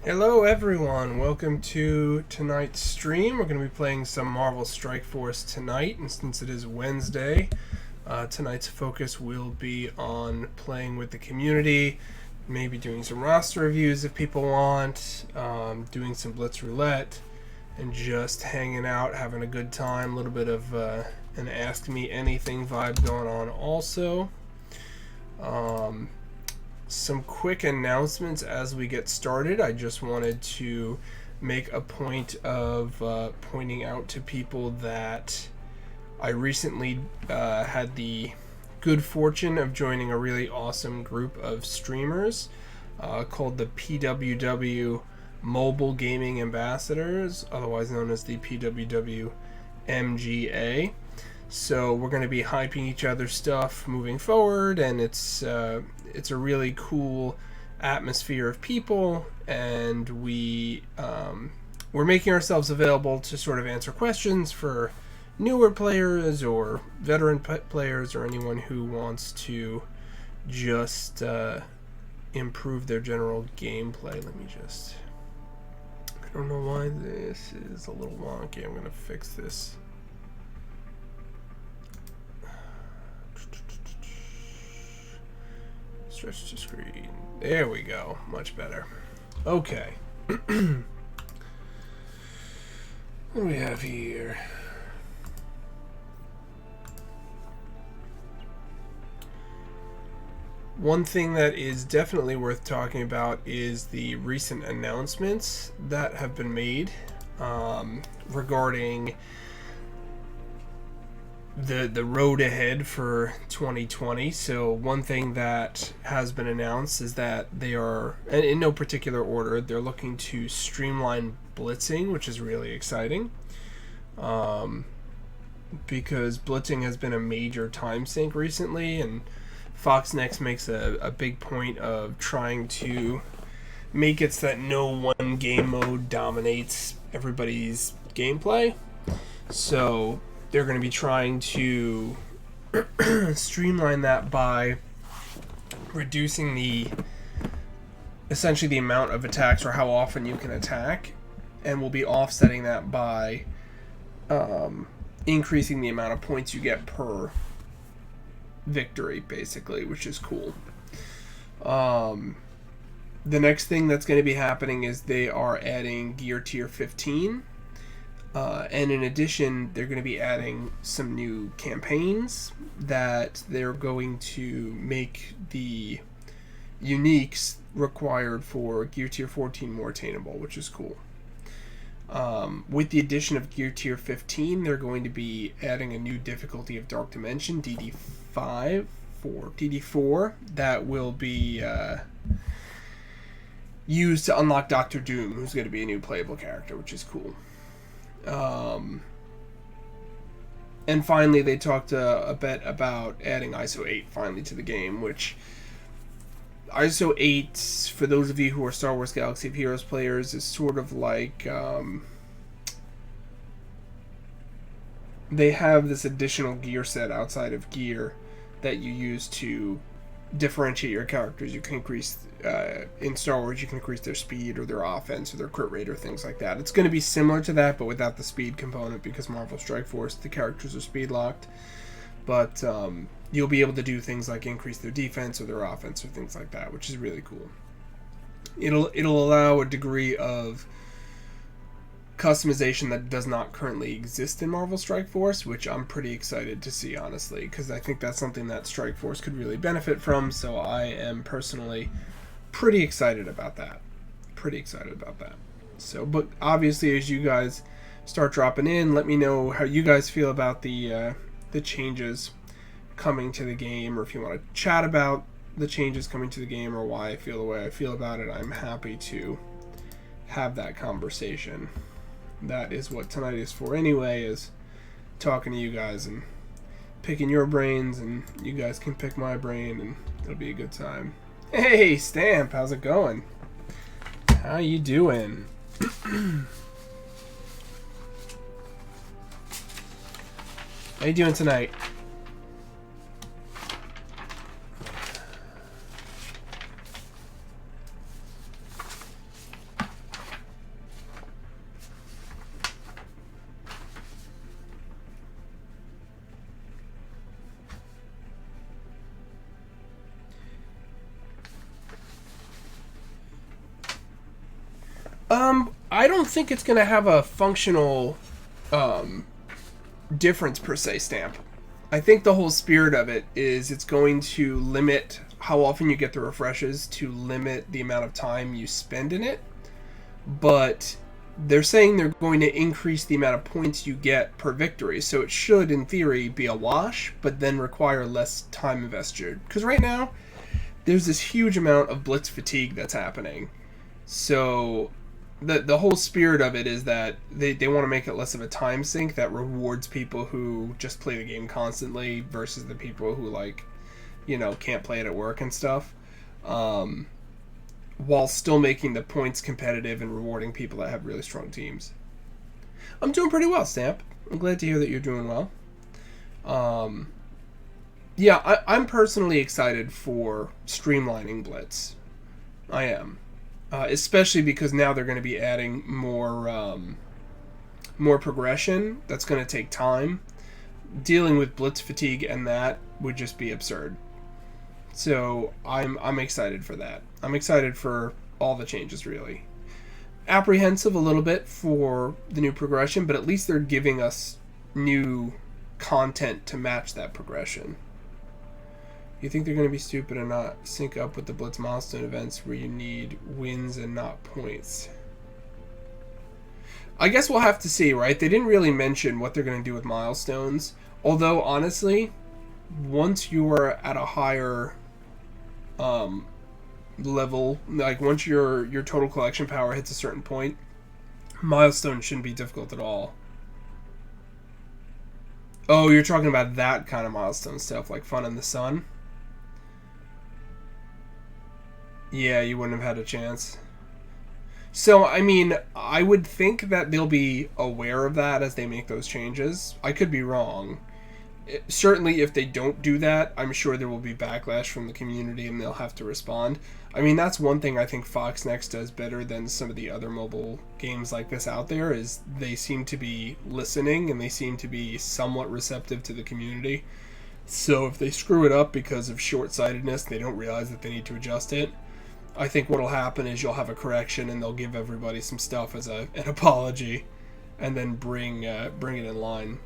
Hello everyone, welcome to tonight's stream. We're going to be playing some Marvel Strike Force tonight, and since it is Wednesday, tonight's focus will be on playing with the community, maybe doing some roster reviews if people want, doing some Blitz Roulette, and just hanging out, having a good time, a little bit of an Ask Me Anything vibe going on also. Some quick announcements as we get started. I just wanted to make a point of pointing out to people that I recently had the good fortune of joining a really awesome group of streamers called the PWW Mobile Gaming Ambassadors, otherwise known as the PWW MGA. So we're going to be hyping each other's stuff moving forward, and it's a really cool atmosphere of people, and we're making ourselves available to sort of answer questions for newer players or veteran players or anyone who wants to just improve their general gameplay. I don't know why this is a little wonky. I'm going to fix this. Stretch to screen. There we go. Much better. Okay. What do we have here? One thing that is definitely worth talking about is the recent announcements that have been made regarding the road ahead for 2020. So one thing that has been announced is that they are, in no particular order, they're looking to streamline blitzing, which is really exciting, because blitzing has been a major time sink recently, and Fox Next makes a big point of trying to make it so that no one game mode dominates everybody's gameplay. So they're going to be trying to streamline that by reducing essentially the amount of attacks, or how often you can attack, and we'll be offsetting that by increasing the amount of points you get per victory, basically, which is cool. The next thing that's going to be happening is they are adding gear tier 15. And in addition, they're going to be adding some new campaigns that they're going to make the uniques required for Gear Tier 14 more attainable, which is cool. With the addition of Gear Tier 15, they're going to be adding a new difficulty of Dark Dimension, DD4, that will be used to unlock Doctor Doom, who's going to be a new playable character, which is cool. And finally, they talked a bit about adding ISO 8 finally to the game, which ISO 8, for those of you who are Star Wars Galaxy of Heroes players, is sort of like they have this additional gear set outside of gear that you use to differentiate your characters. You can increase in Star Wars, you can increase their speed or their offense or their crit rate or things like that. It's going to be similar to that, but without the speed component, because Marvel Strike Force, the characters are speed locked. But you'll be able to do things like increase their defense or their offense or things like that, which is really cool. It'll allow a degree of customization that does not currently exist in Marvel Strike Force, which I'm pretty excited to see, honestly, because I think that's something that Strike Force could really benefit from. So I am personally pretty excited about that. So, but obviously, as you guys start dropping in, let me know how you guys feel about the changes coming to the game, or if you want to chat about the changes coming to the game, or why I feel the way I feel about it. I'm happy to have that conversation. That is what tonight is for anyway, is talking to you guys and picking your brains, and you guys can pick my brain, and it'll be a good time. Hey, Stamp, how's it going? How you doing? How you doing tonight? I don't think it's going to have a functional difference per se, Stamp. I think the whole spirit of it is it's going to limit how often you get the refreshes to limit the amount of time you spend in it. But they're saying they're going to increase the amount of points you get per victory. So it should, in theory, be a wash, but then require less time invested. Because right now, there's this huge amount of Blitz fatigue that's happening. So the whole spirit of it is that they want to make it less of a time sink that rewards people who just play the game constantly versus the people who, like, you know, can't play it at work and stuff. While still making the points competitive and rewarding people that have really strong teams. I'm doing pretty well, Stamp. I'm glad to hear that you're doing well. Yeah, I'm personally excited for streamlining Blitz. I am. Especially because now they're going to be adding more progression. That's going to take time. Dealing with Blitz fatigue and that would just be absurd. So I'm excited for that. I'm excited for all the changes, really. Apprehensive a little bit for the new progression, but at least they're giving us new content to match that progression. You think they're going to be stupid and not sync up with the Blitz milestone events where you need wins and not points? I guess we'll have to see, right? They didn't really mention what they're going to do with milestones. Although, honestly, once you are at a higher level, like once your total collection power hits a certain point, milestones shouldn't be difficult at all. Oh, you're talking about that kind of milestone stuff, like Fun in the Sun? Yeah, you wouldn't have had a chance. So, I mean, I would think that they'll be aware of that as they make those changes. I could be wrong. Certainly, if they don't do that, I'm sure there will be backlash from the community and they'll have to respond. I mean, that's one thing I think Fox Next does better than some of the other mobile games like this out there, is they seem to be listening and they seem to be somewhat receptive to the community. So if they screw it up because of short-sightedness, they don't realize that they need to adjust it. I think what'll happen is you'll have a correction and they'll give everybody some stuff as an apology, and then bring it in line.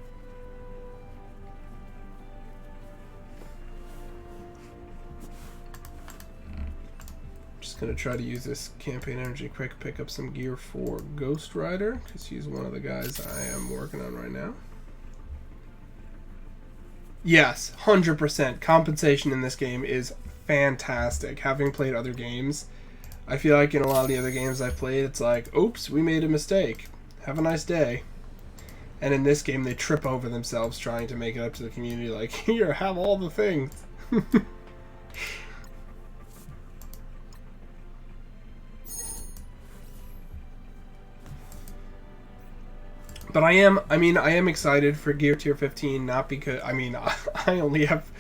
Just gonna try to use this campaign energy quick, pick up some gear for Ghost Rider because he's one of the guys I am working on right now. Yes, 100%. Compensation in this game is fantastic. Having played other games, I feel like in a lot of the other games I've played, it's like, oops, we made a mistake. Have a nice day. And in this game, they trip over themselves trying to make it up to the community, like, here, have all the things. But I am excited for Gear Tier 15, not because, I only have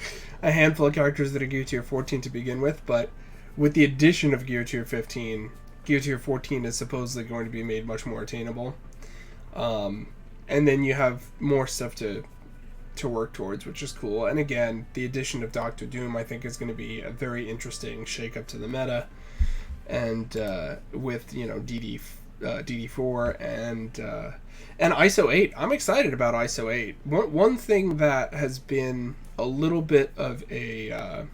a handful of characters that are Gear Tier 14 to begin with, but with the addition of Gear Tier 15, Gear Tier 14 is supposedly going to be made much more attainable. And then you have more stuff to work towards, which is cool. And again, the addition of Doctor Doom, I think, is going to be a very interesting shake-up to the meta. And with, you know, DD4 and ISO 8. I'm excited about ISO 8. One thing that has been a little bit of a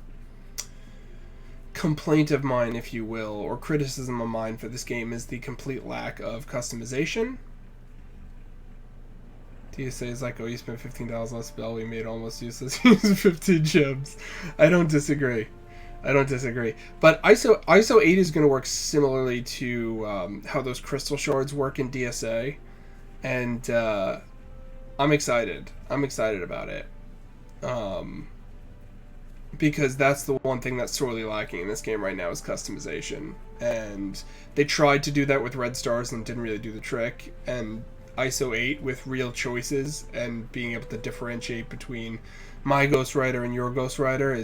complaint of mine, if you will, or criticism of mine for this game is the complete lack of customization. TSA is like, oh, you spent $15 on a spell, we made almost useless use 15 gems. I don't disagree. But ISO 8 is going to work similarly to how those crystal shards work in DSA. And I'm excited. I'm excited about it. Because that's the one thing that's sorely lacking in this game right now is customization. And they tried to do that with Red Stars and didn't really do the trick. And ISO 8 with real choices and being able to differentiate between my Ghost Rider and your Ghost Rider,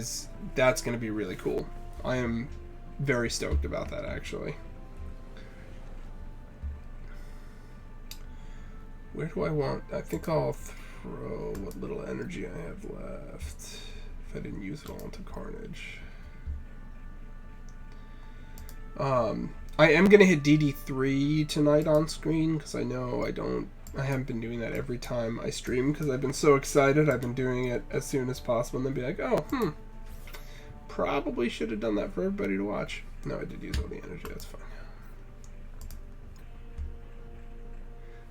that's going to be really cool. I am very stoked about that, actually. Where do I want? I think I'll throw what little energy I have left. If I didn't use it all into Carnage. I am gonna hit DD3 tonight on screen because I know I haven't been doing that every time I stream because I've been so excited. I've been doing it as soon as possible and then be like, oh, probably should have done that for everybody to watch. No, I did use all the energy. That's fine.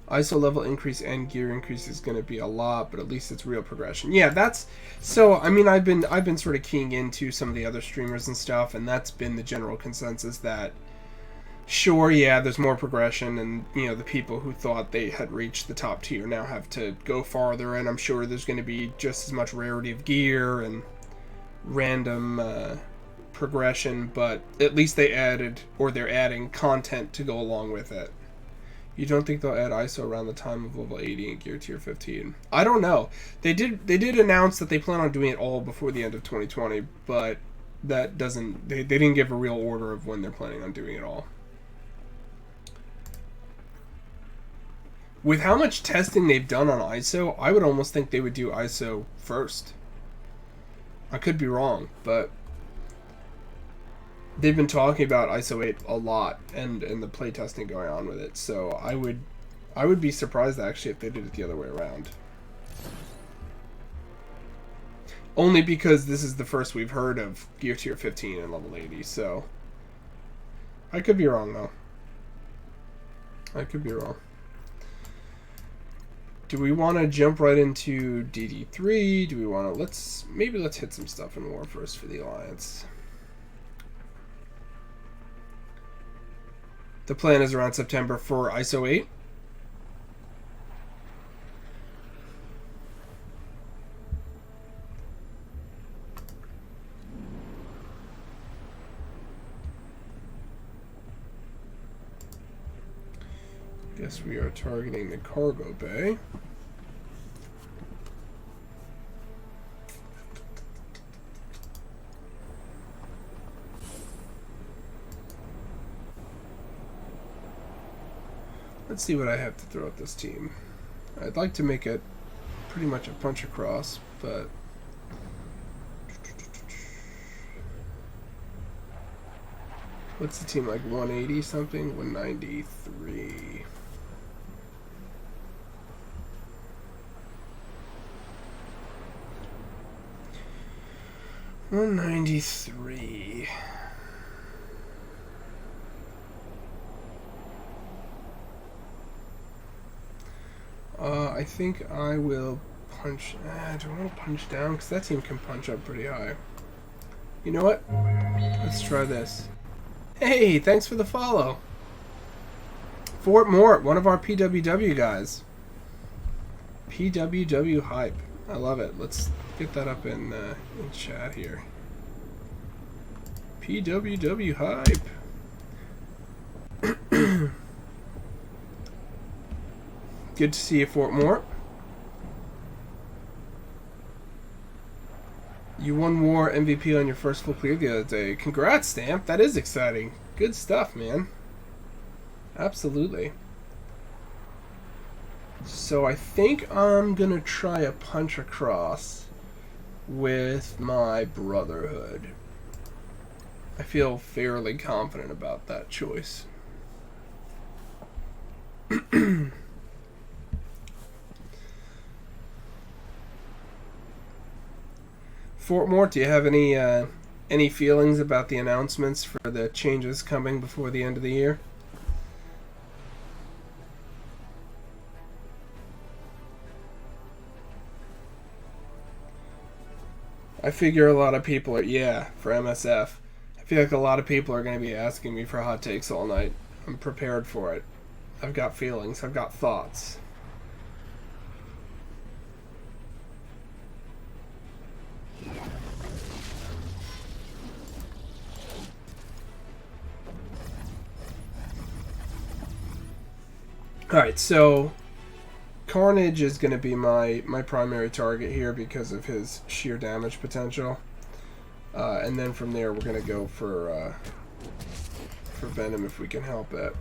ISO level increase and gear increase is going to be a lot, but at least it's real progression. Yeah, that's so. I mean, I've been sort of keying into some of the other streamers and stuff, and that's been the general consensus that sure, yeah, there's more progression, and you know the people who thought they had reached the top tier now have to go farther, and I'm sure there's going to be just as much rarity of gear and random progression, but at least they added, or they're adding content to go along with it. You don't think they'll add ISO around the time of level 80 and gear tier 15? I don't know. They did announce that they plan on doing it all before the end of 2020, but that doesn't... They didn't give a real order of when they're planning on doing it all. With how much testing they've done on ISO, I would almost think they would do ISO first. I could be wrong, but they've been talking about ISO 8 a lot and the playtesting going on with it, so I would be surprised actually if they did it the other way around. Only because this is the first we've heard of gear tier 15 and level 80, so I could be wrong though. I could be wrong. Do we want to jump right into DD3? Do we want to... let's hit some stuff in war first for the Alliance. The plan is around September for ISO 8. Guess we are targeting the cargo bay. Let's see what I have to throw at this team. I'd like to make it pretty much a punch across, but what's the team like? 180 something? 193. $193. I think I will punch... do I want to punch down? Because that team can punch up pretty high. You know what? Let's try this. Hey, thanks for the follow. Fort Mort, one of our PWW guys. PWW hype. I love it. Let's get that up in chat here. PWW hype. Good to see you, Fort Mort. You won War MVP on your first full clear the other day. Congrats, Stamp. That is exciting. Good stuff, man. Absolutely. So I think I'm going to try a punch across with my Brotherhood. I feel fairly confident about that choice. Fort Mort, do you have any feelings about the announcements for the changes coming before the end of the year? I figure a lot of people are, yeah, for MSF. I feel like a lot of people are going to be asking me for hot takes all night. I'm prepared for it. I've got feelings. I've got thoughts. Alright, so Carnage is going to be my primary target here because of his sheer damage potential. And then from there we're going to go for Venom if we can help it.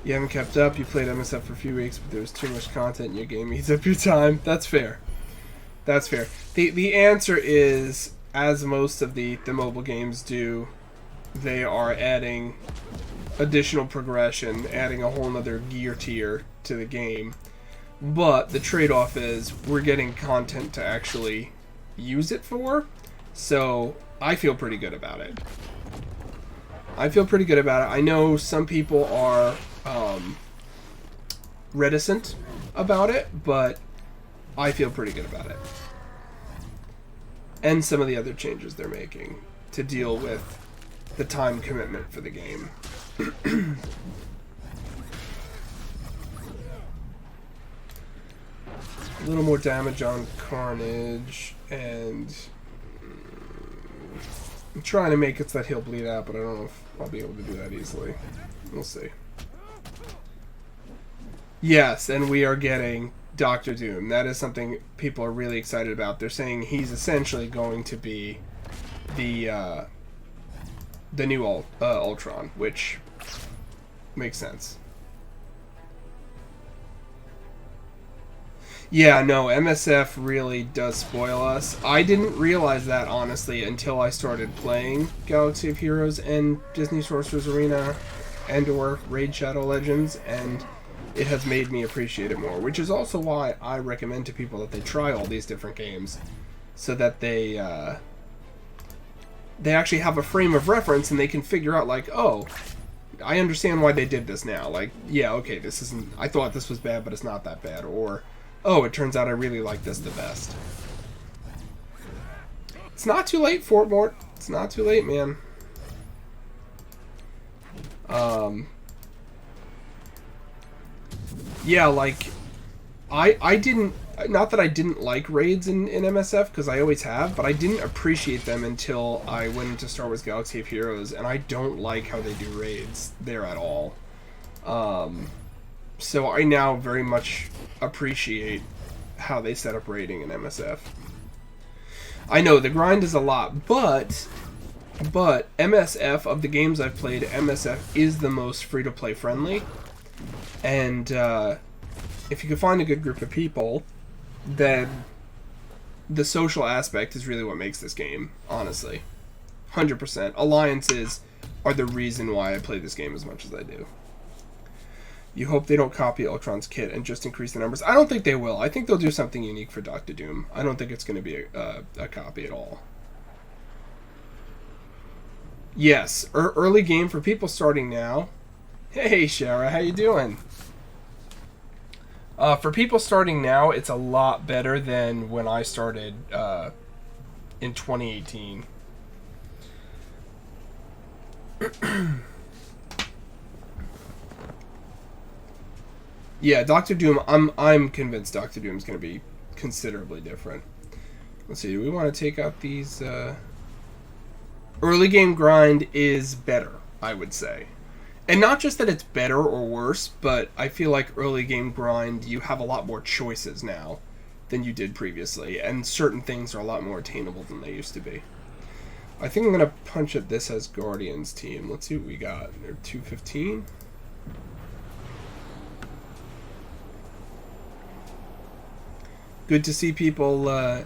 You haven't kept up, you played MSF for a few weeks, but there was too much content and your game eats up your time. That's fair. That's fair. The answer is, as most of the mobile games do, they are adding additional progression, adding a whole nother gear tier to the game. But the trade-off is we're getting content to actually use it for, so I feel pretty good about it. I know some people are reticent about it, but I feel pretty good about it. And some of the other changes they're making to deal with the time commitment for the game. A little more damage on Carnage, and I'm trying to make it so that he'll bleed out, but I don't know if I'll be able to do that easily. We'll see. Yes, and we are getting Dr. Doom. That is something people are really excited about. They're saying he's essentially going to be the new Ultron, which makes sense. Yeah, no, MSF really does spoil us. I didn't realize that, honestly, until I started playing Galaxy of Heroes and Disney Sorcerer's Arena and/or Raid Shadow Legends, and it has made me appreciate it more, which is also why I recommend to people that they try all these different games, so that they actually have a frame of reference and they can figure out, like, oh, I understand why they did this now. Like, yeah, okay, this isn't... I thought this was bad, but it's not that bad. Or, oh, it turns out I really like this the best. It's not too late, Fortmort. It's not too late, man. Yeah, like, I didn't... Not that I didn't like raids in MSF, because I always have, but I didn't appreciate them until I went into Star Wars Galaxy of Heroes, and I don't like how they do raids there at all. So I now very much appreciate how they set up raiding in MSF. I know, the grind is a lot, but MSF, of the games I've played, MSF is the most free-to-play friendly. And if you can find a good group of people, then the social aspect is really what makes this game, honestly. 100%. Alliances are the reason why I play this game as much as I do. You hope they don't copy Ultron's kit and just increase the numbers. I don't think they will. I think they'll do something unique for Dr. Doom. I don't think it's going to be a copy at all. Yes, early game for people starting now. Hey, Shara, how you doing? For people starting now, it's a lot better than when I started in 2018. Yeah, Dr. Doom, I'm convinced Dr. Doom's going to be considerably different. Let's see, do we want to take out these... Early game grind is better, I would say. And not just that it's better or worse, but I feel like early game grind, you have a lot more choices now than you did previously, and certain things are a lot more attainable than they used to be. I think I'm going to punch at this as Guardians team. Let's see what we got. They're 215. Good to see people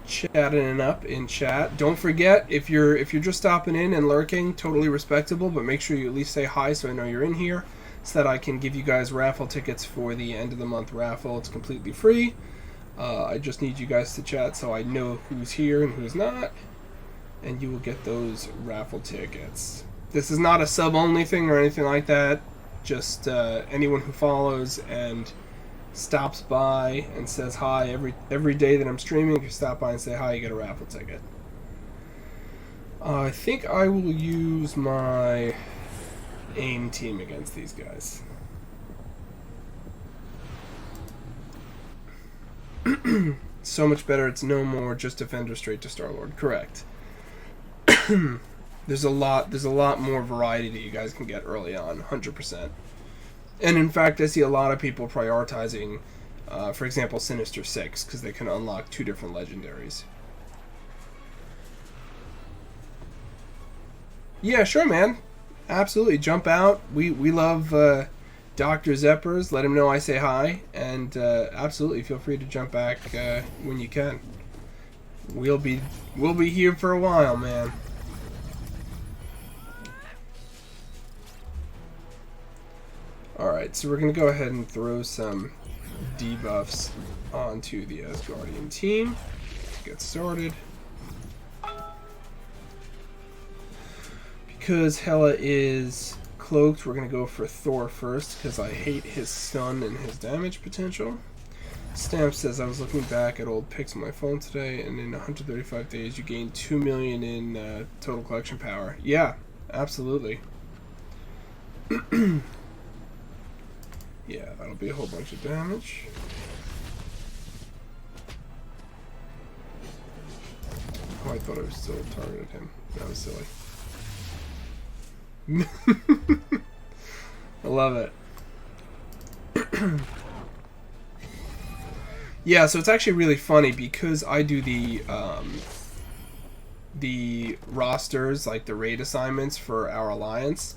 chatting up in chat. Don't forget, if you're just stopping in and lurking, totally respectable, but make sure you at least say hi so I know you're in here, so that I can give you guys raffle tickets for the end of the month raffle. It's completely free. I just need you guys to chat so I know who's here and who's not, and you will get those raffle tickets. This is not a sub-only thing or anything like that. Just anyone who follows and stops by and says hi every day that I'm streaming. If you stop by and say hi, you get a raffle ticket. I think I will use my AIM team against these guys. So much better. It's no more just Defender straight to Star-Lord. Correct. There's a lot more variety that you guys can get early on. 100%. And in fact, I see a lot of people prioritizing, for example, Sinister Six, because they can unlock 2 different legendaries. Yeah, sure, man. Absolutely. Jump out. We love Dr. Zeppers. Let him know I say hi. And absolutely, feel free to jump back when you can. We'll be here for a while, man. Alright, so we're going to go ahead and throw some debuffs onto the Asgardian team to get started. Because Hela is cloaked, we're going to go for Thor first, because I hate his stun and his damage potential. Stamp says, I was looking back at old pics on my phone today, and in 135 days you gained 2 million in total collection power. Yeah, absolutely. Yeah, that'll be a whole bunch of damage. Oh, I thought I was still targeted him. That was silly. I love it. Yeah, so it's actually really funny because I do the rosters, like the raid assignments for our alliance.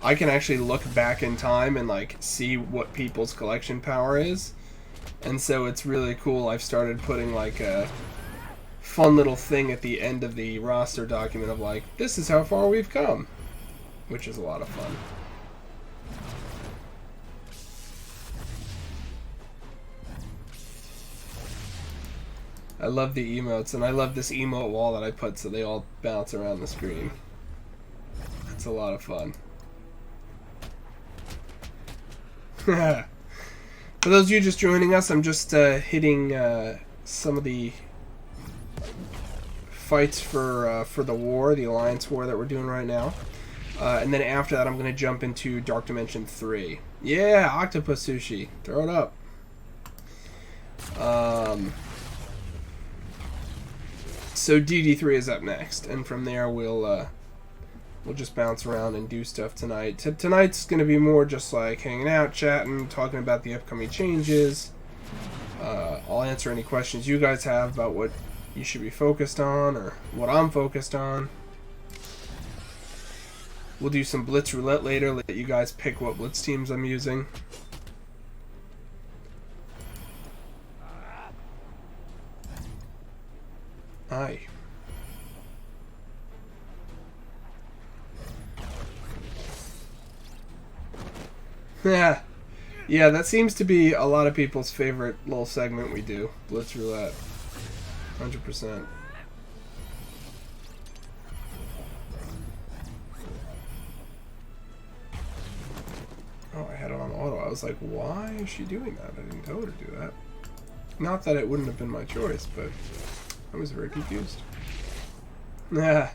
I can actually look back in time and like see what people's collection power is. And so it's really cool. I've started putting like a fun little thing at the end of the roster document of like, this is how far we've come, which is a lot of fun. I love the emotes, and I love this emote wall that I put so they all bounce around the screen. It's a lot of fun. For those of you just joining us, I'm just hitting some of the fights for the war, the Alliance war that we're doing right now. And then after that, I'm going to jump into Dark Dimension 3. Yeah, Octopus Sushi. Throw it up. So DD3 is up next, and from there we'll just bounce around and do stuff tonight. Tonight's going to be more just like hanging out, chatting, talking about the upcoming changes. I'll answer any questions you guys have about what you should be focused on or what I'm focused on. We'll do some Blitz Roulette later, let you guys pick what Blitz teams I'm using. Aye. Yeah. Yeah, that seems to be a lot of people's favorite little segment we do. Blitz Roulette. 100%. Oh, I had it on auto. I was like, why is she doing that? I didn't tell her to do that. Not that it wouldn't have been my choice, but I was very confused. Yeah.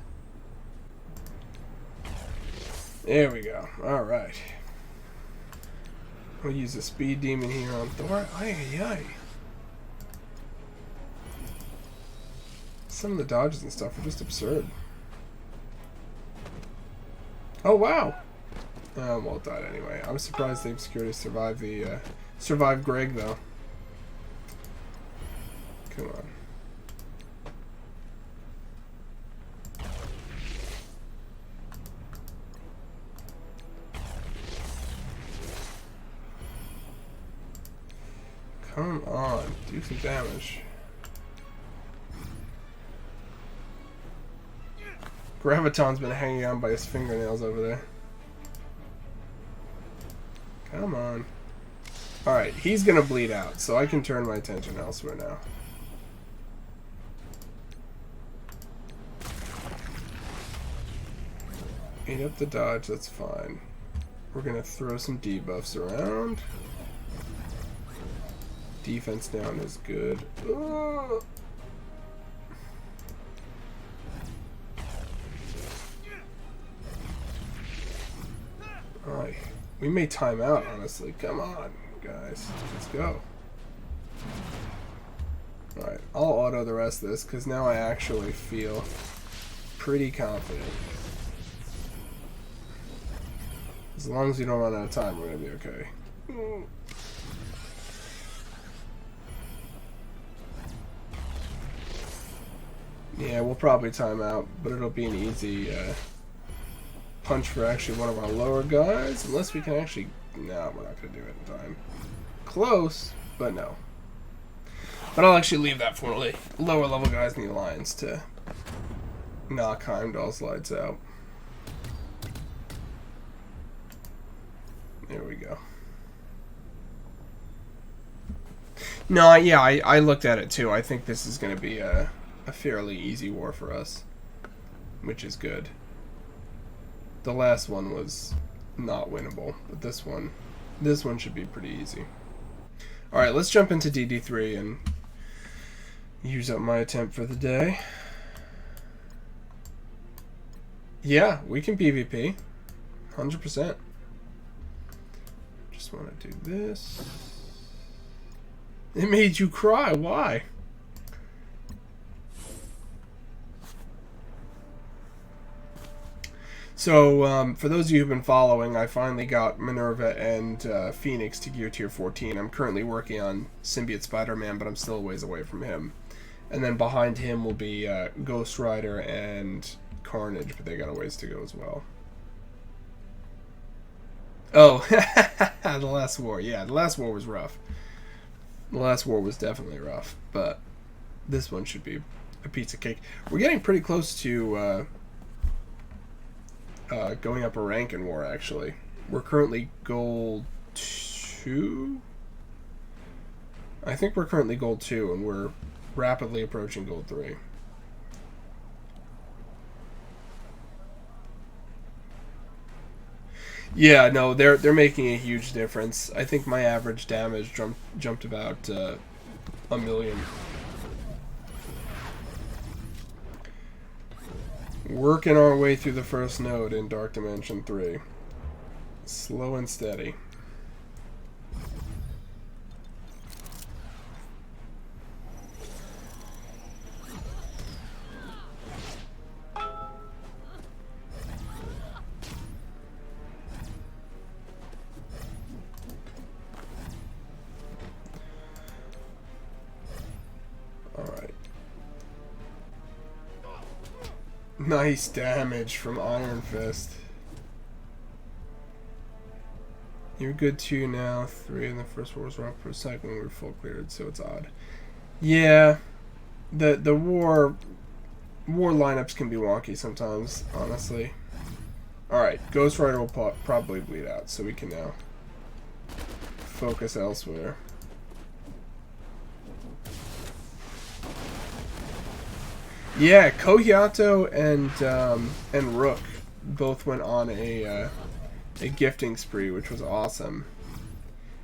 There we go. Alright. We'll use a speed demon here on Thor. Ay, ay, ay. Some of the dodges and stuff are just absurd. Oh, wow. Well, it died anyway. I was surprised the Obscurity survived survived Greg, though. Come on. Come on, do some damage. Graviton's been hanging on by his fingernails over there. Come on. Alright, he's gonna bleed out, so I can turn my attention elsewhere now. Eat up the dodge, that's fine. We're gonna throw some debuffs around. Defense down is good. Ugh. Alright. We may time out, honestly. Come on, guys. Let's go. Alright, I'll auto the rest of this, because now I actually feel pretty confident. As long as we don't run out of time, we're going to be okay. Yeah, we'll probably time out, but it'll be an easy punch for actually one of our lower guys, unless we can actually... No, we're not going to do it in time. Close, but no. But I'll actually leave that for lower level guys in the Alliance to knock Heimdall's lights out. There we go. No, yeah, I looked at it too. I think this is going to be a fairly easy war for us, which is good. The last one was not winnable, but this one should be pretty easy. All right, let's jump into DD3 and use up my attempt for the day. Yeah, we can PvP. 100%. Just want to do this. It made you cry. Why? So, for those of you who've been following, I finally got Minerva and Phoenix to gear tier 14. I'm currently working on Symbiote Spider-Man, but I'm still a ways away from him. And then behind him will be Ghost Rider and Carnage, but they got a ways to go as well. Oh, the last war. Yeah, the last war was rough. The last war was definitely rough, but this one should be a piece of cake. We're getting pretty close to going up a rank in war, actually. We're currently gold 2? I think we're currently gold 2, and we're rapidly approaching gold 3. Yeah, no, they're making a huge difference. I think my average damage jumped about a million. Working our way through the first node in Dark Dimension 3. Slow and steady. Nice damage from Iron Fist. You're good 2 now. 3 in the first war was rough for a second when we were full cleared, so it's odd. Yeah, the war lineups can be wonky sometimes, honestly. Alright, Ghost Rider will probably bleed out, so we can now focus elsewhere. Yeah, Kohato and Rook both went on a gifting spree, which was awesome.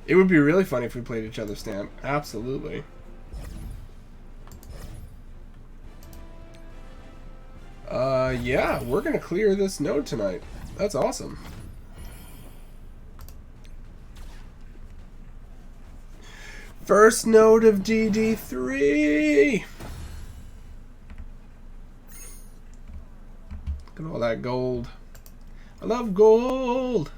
It would be really funny if we played each other's stamp. Absolutely. Yeah, we're gonna clear this node tonight. That's awesome. First node of DD3. Look at all that gold. I love gold.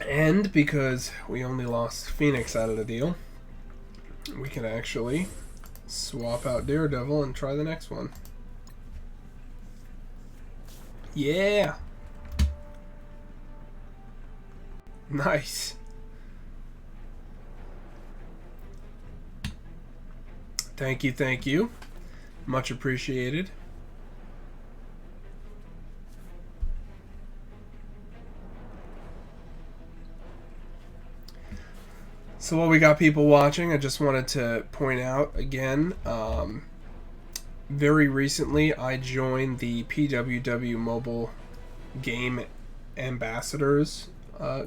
And because we only lost Phoenix out of the deal, we can actually swap out Daredevil and try the next one. Yeah. Nice. Thank you, thank you. Much appreciated. So while we got people watching, I just wanted to point out again, very recently I joined the PWW Mobile Game Ambassadors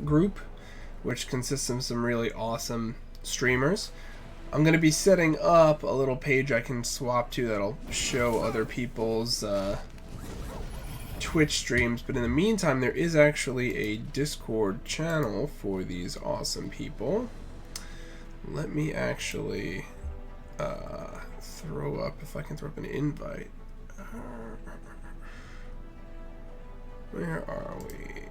group, which consists of some really awesome streamers. I'm going to be setting up a little page I can swap to that'll show other people's Twitch streams, but in the meantime there is actually a Discord channel for these awesome people. Let me actually throw up, if I can throw up an invite. Where are we?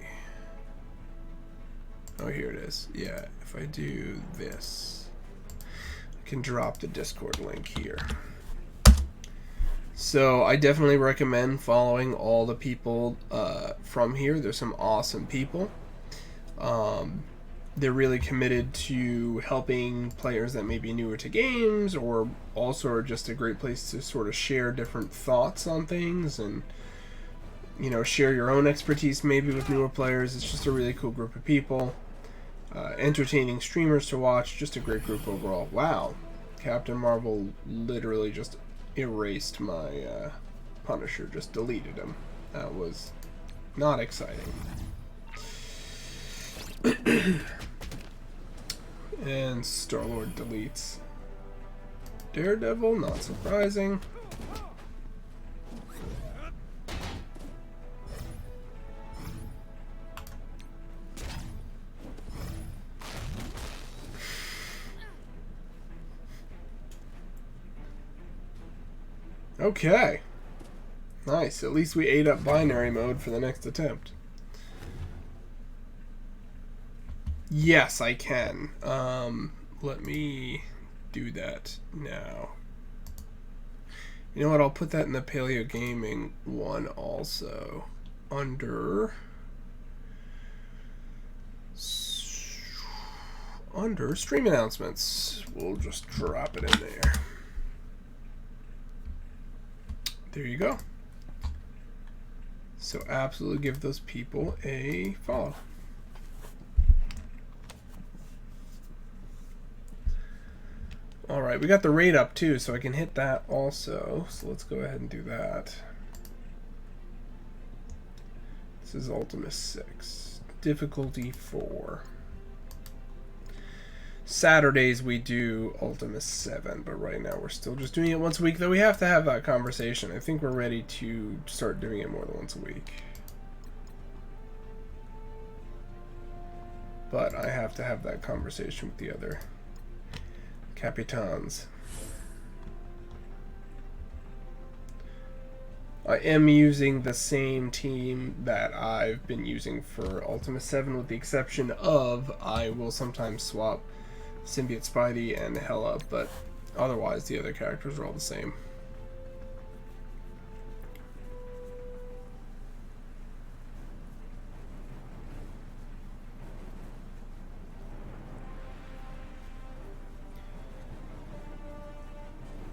Oh, here it is. Yeah, if I do this, I can drop the Discord link here. So I definitely recommend following all the people from here. There's some awesome people. they're really committed to helping players that may be newer to games, or also are just a great place to sort of share different thoughts on things and, you know, share your own expertise maybe with newer players. It's just a really cool group of people. Entertaining streamers to watch, just a great group overall. Wow, Captain Marvel literally just erased my Punisher, just deleted him. That was not exciting. And Star-Lord deletes Daredevil, not surprising. Okay. Nice. At least we ate up binary mode for the next attempt. Yes, I can. Let me do that now. You know what? I'll put that in the Paleo Gaming one also. Under stream announcements. We'll just drop it in there. There you go. So absolutely give those people a follow. Alright, we got the rate up too, so I can hit that also. So let's go ahead and do that. This is Ultimus 6. Difficulty 4. Saturdays we do Ultimus 7, but right now we're still just doing it once a week, though we have to have that conversation. I think we're ready to start doing it more than once a week. But I have to have that conversation with the other Capitans. I am using the same team that I've been using for Ultimus 7, with the exception of I will sometimes swap Symbiote Spidey and Hela, but otherwise the other characters are all the same.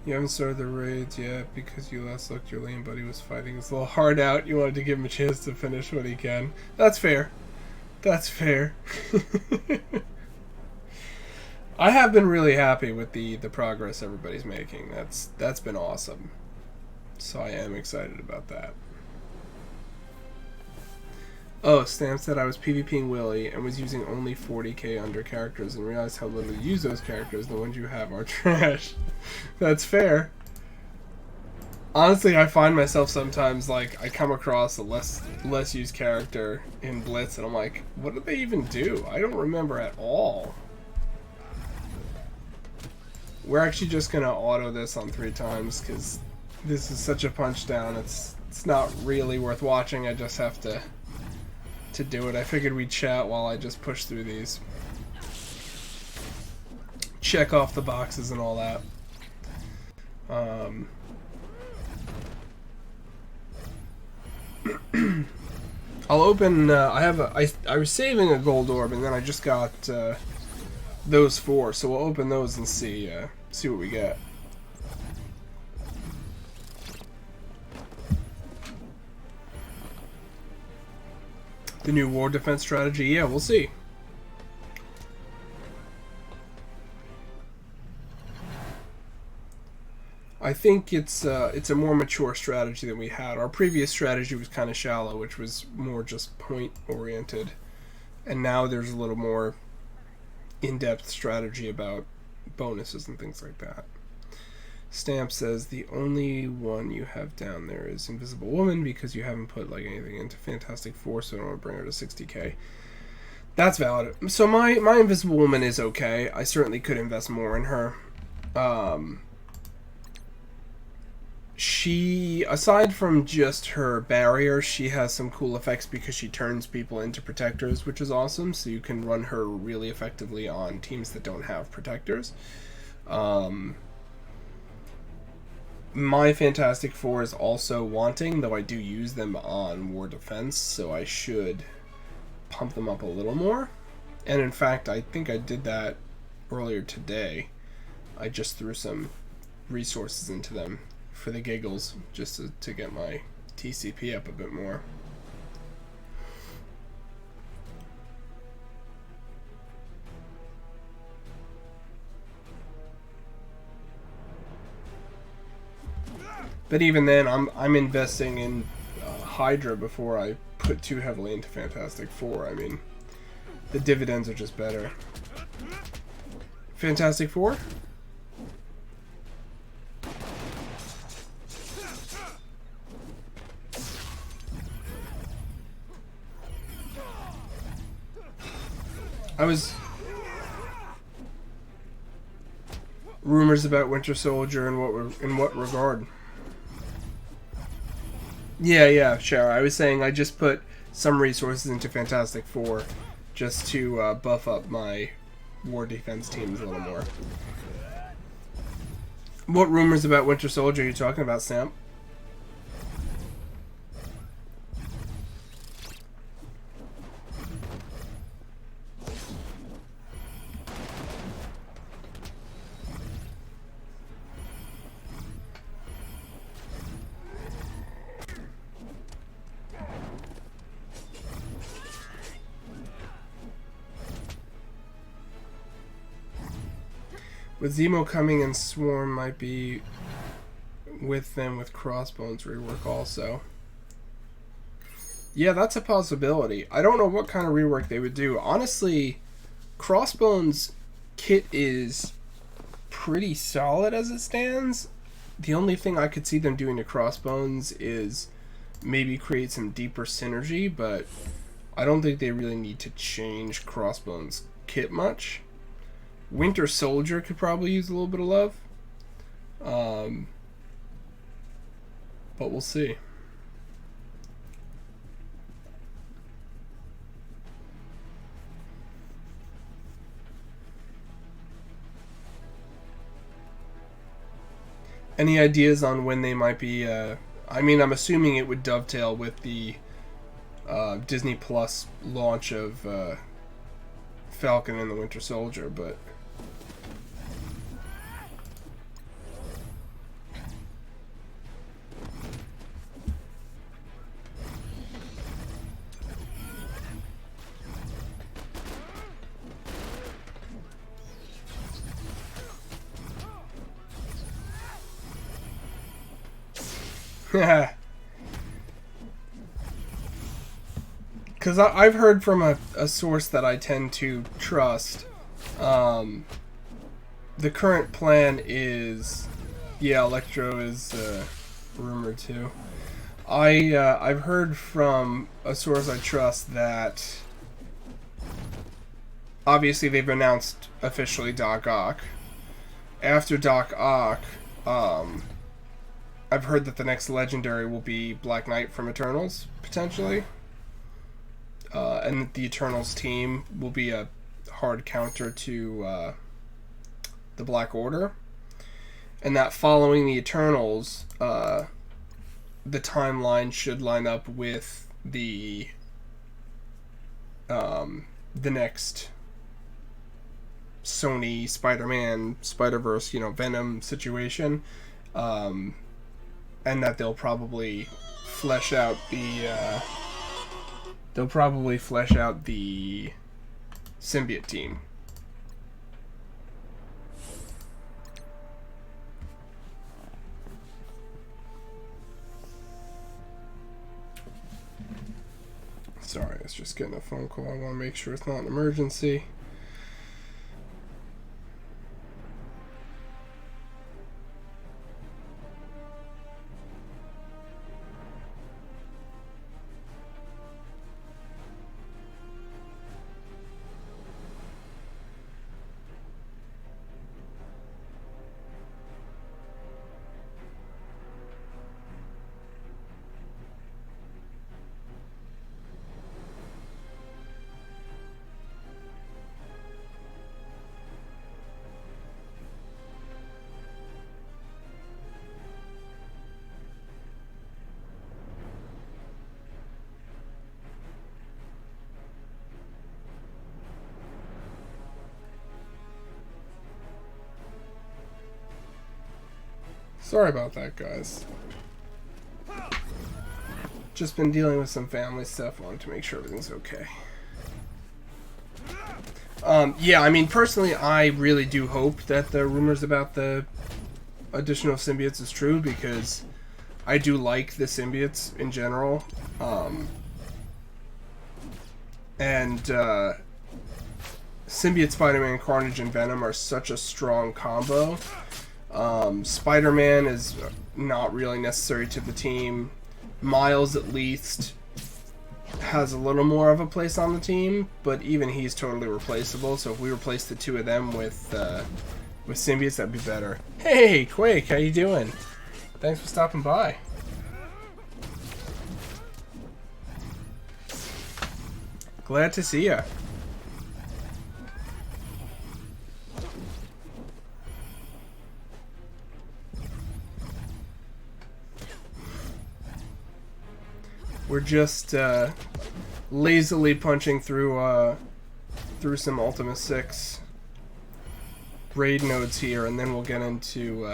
You haven't started the raids yet because you last looked, your lane buddy was fighting his little heart out. You wanted to give him a chance to finish what he can. That's fair. That's fair. I have been really happy with the progress everybody's making. That's been awesome. So I am excited about that. Oh, Stamp said I was PvPing Willy and was using only 40k under characters and realized how little you use those characters. The ones you have are trash. That's fair. Honestly, I find myself sometimes, like, I come across a less used character in Blitz and I'm like, what do they even do? I don't remember at all. We're actually just gonna auto this on 3 times because this is such a punch down. It's not really worth watching. I just have to do it. I figured we'd chat while I just push through these. Check off the boxes and all that. I'll open, I was saving a gold orb and then I just got those 4, so we'll open those and see what we get. The new war defense strategy, yeah, we'll see. I think it's a more mature strategy than we had. Our previous strategy was kind of shallow, which was more just point oriented, and now there's a little more in-depth strategy about bonuses and things like that. Stamp says the only one you have down there is Invisible Woman because you haven't put like anything into Fantastic Four, so I don't want to bring her to 60k. That's valid. So my Invisible Woman is okay. I certainly could invest more in her. She, aside from just her barrier, she has some cool effects because she turns people into protectors, which is awesome. So you can run her really effectively on teams that don't have protectors. My Fantastic Four is also wanting, though I do use them on War Defense, so I should pump them up a little more. And in fact, I think I did that earlier today. I just threw some resources into them for the giggles, just to get my TCP up a bit more. But even then, I'm investing in Hydra before I put too heavily into Fantastic Four. I mean, the dividends are just better. Fantastic Four? I was... Rumors about Winter Soldier and in what regard? Yeah, sure. I was saying I just put some resources into Fantastic Four just to buff up my war defense teams a little more. What rumors about Winter Soldier are you talking about, Sam? With Zemo coming and Swarm might be with them with Crossbones rework also. Yeah, that's a possibility. I don't know what kind of rework they would do. Honestly, Crossbones kit is pretty solid as it stands. The only thing I could see them doing to Crossbones is maybe create some deeper synergy, but I don't think they really need to change Crossbones kit much. Winter Soldier could probably use a little bit of love. But we'll see. Any ideas on when they might be... I mean, I'm assuming it would dovetail with the Disney Plus launch of Falcon and the Winter Soldier, but... Because I've heard from a source that I tend to trust, the current plan is, yeah, Electro is rumored too. I've heard from a source I trust that obviously they've announced officially Doc Ock. After Doc Ock, I've heard that the next legendary will be Black Knight from Eternals, potentially. And that the Eternals team will be a hard counter to the Black Order. And that following the Eternals, the timeline should line up with the next Sony Spider-Man, Spider-Verse, Venom situation. And that they'll probably flesh out the symbiote team. Sorry, it's just getting a phone call. I want to make sure it's not an emergency. Sorry about that, guys. Just been dealing with some family stuff. Wanted to make sure everything's okay. Yeah, I mean, personally, I really do hope that the rumors about the additional symbiotes is true, because I do like the symbiotes in general. Symbiote Spider-Man, Carnage, and Venom are such a strong combo. Spider-Man is not really necessary to the team. Miles, at least, has a little more of a place on the team, but even he's totally replaceable. So if we replace the two of them with symbiotes, that'd be better. Hey, Quake, how you doing? Thanks for stopping by. Glad to see ya. We're just lazily punching through some Ultima 6 raid nodes here, and then we'll get into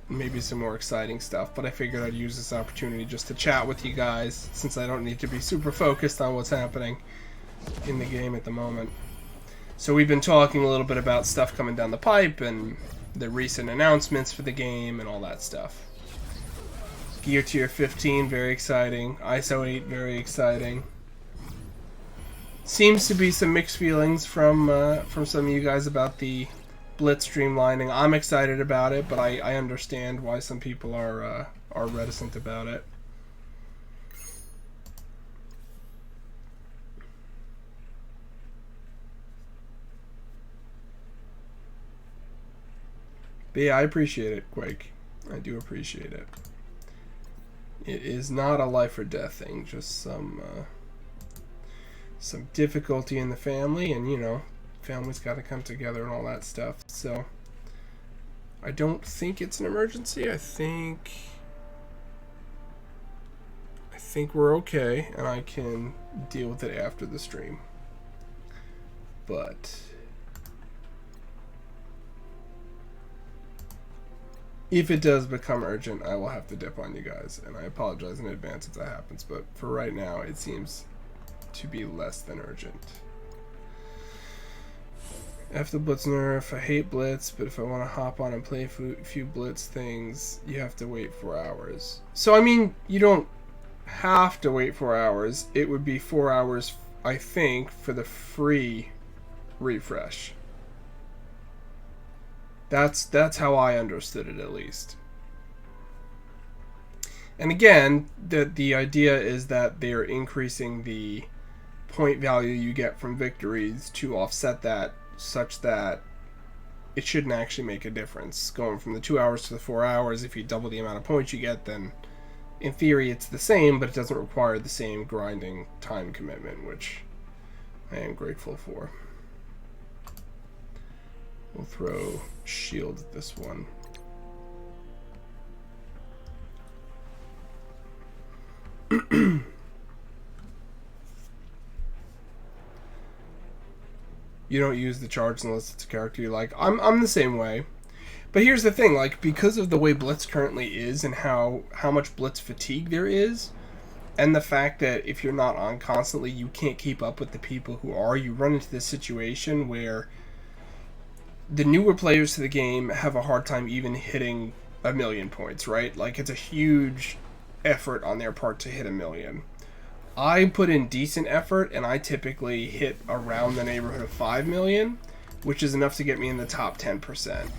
maybe some more exciting stuff. But I figured I'd use this opportunity just to chat with you guys, since I don't need to be super focused on what's happening in the game at the moment. So we've been talking a little bit about stuff coming down the pipe and the recent announcements for the game and all that stuff. Gear Tier 15, very exciting. ISO 8, very exciting. Seems to be some mixed feelings from some of you guys about the Blitz streamlining. I'm excited about it, but I understand why some people are reticent about it. But yeah, I appreciate it, Quake. I do appreciate it. It is not a life or death thing, just some difficulty in the family, and you know, family's got to come together and all that stuff. So I don't think it's an emergency. I think we're okay, and I can deal with it after the stream. But if it does become urgent, I will have to dip on you guys, and I apologize in advance if that happens, but for right now, it seems to be less than urgent. F the Blitz nerf. I hate Blitz, but if I want to hop on and play a few Blitz things, you have to wait 4 hours. So, I mean, you don't have to wait 4 hours. It would be 4 hours, I think, for the free refresh. That's how I understood it, at least. And again, the idea is that they are increasing the point value you get from victories to offset that, such that it shouldn't actually make a difference. Going from the 2 hours to the 4 hours, if you double the amount of points you get, then in theory it's the same, but it doesn't require the same grinding time commitment, which I am grateful for. We'll throw shield at this one. You don't use the charge unless it's a character you like. I'm the same way. But here's the thing, like, because of the way Blitz currently is and how much Blitz fatigue there is, and the fact that if you're not on constantly, you can't keep up with the people who are, you run into this situation where the newer players to the game have a hard time even hitting 1,000,000 points, right? Like, it's a huge effort on their part to hit 1,000,000. I put in decent effort, and I typically hit around the neighborhood of 5,000,000, which is enough to get me in the top 10%.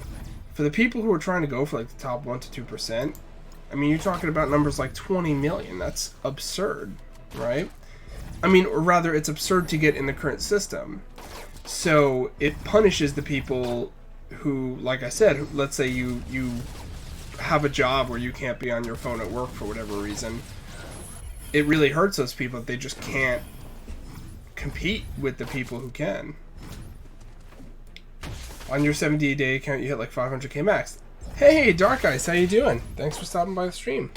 For the people who are trying to go for like the top 1 to 2%, I mean, you're talking about numbers like 20 million. That's absurd, right? I mean, or rather, it's absurd to get in the current system. So it punishes the people who, like I said, let's say you have a job where you can't be on your phone at work for whatever reason. It really hurts those people if they just can't compete with the people who can. On your 70-day account, you hit like 500k max. Hey, Dark Eyes, how you doing? Thanks for stopping by the stream.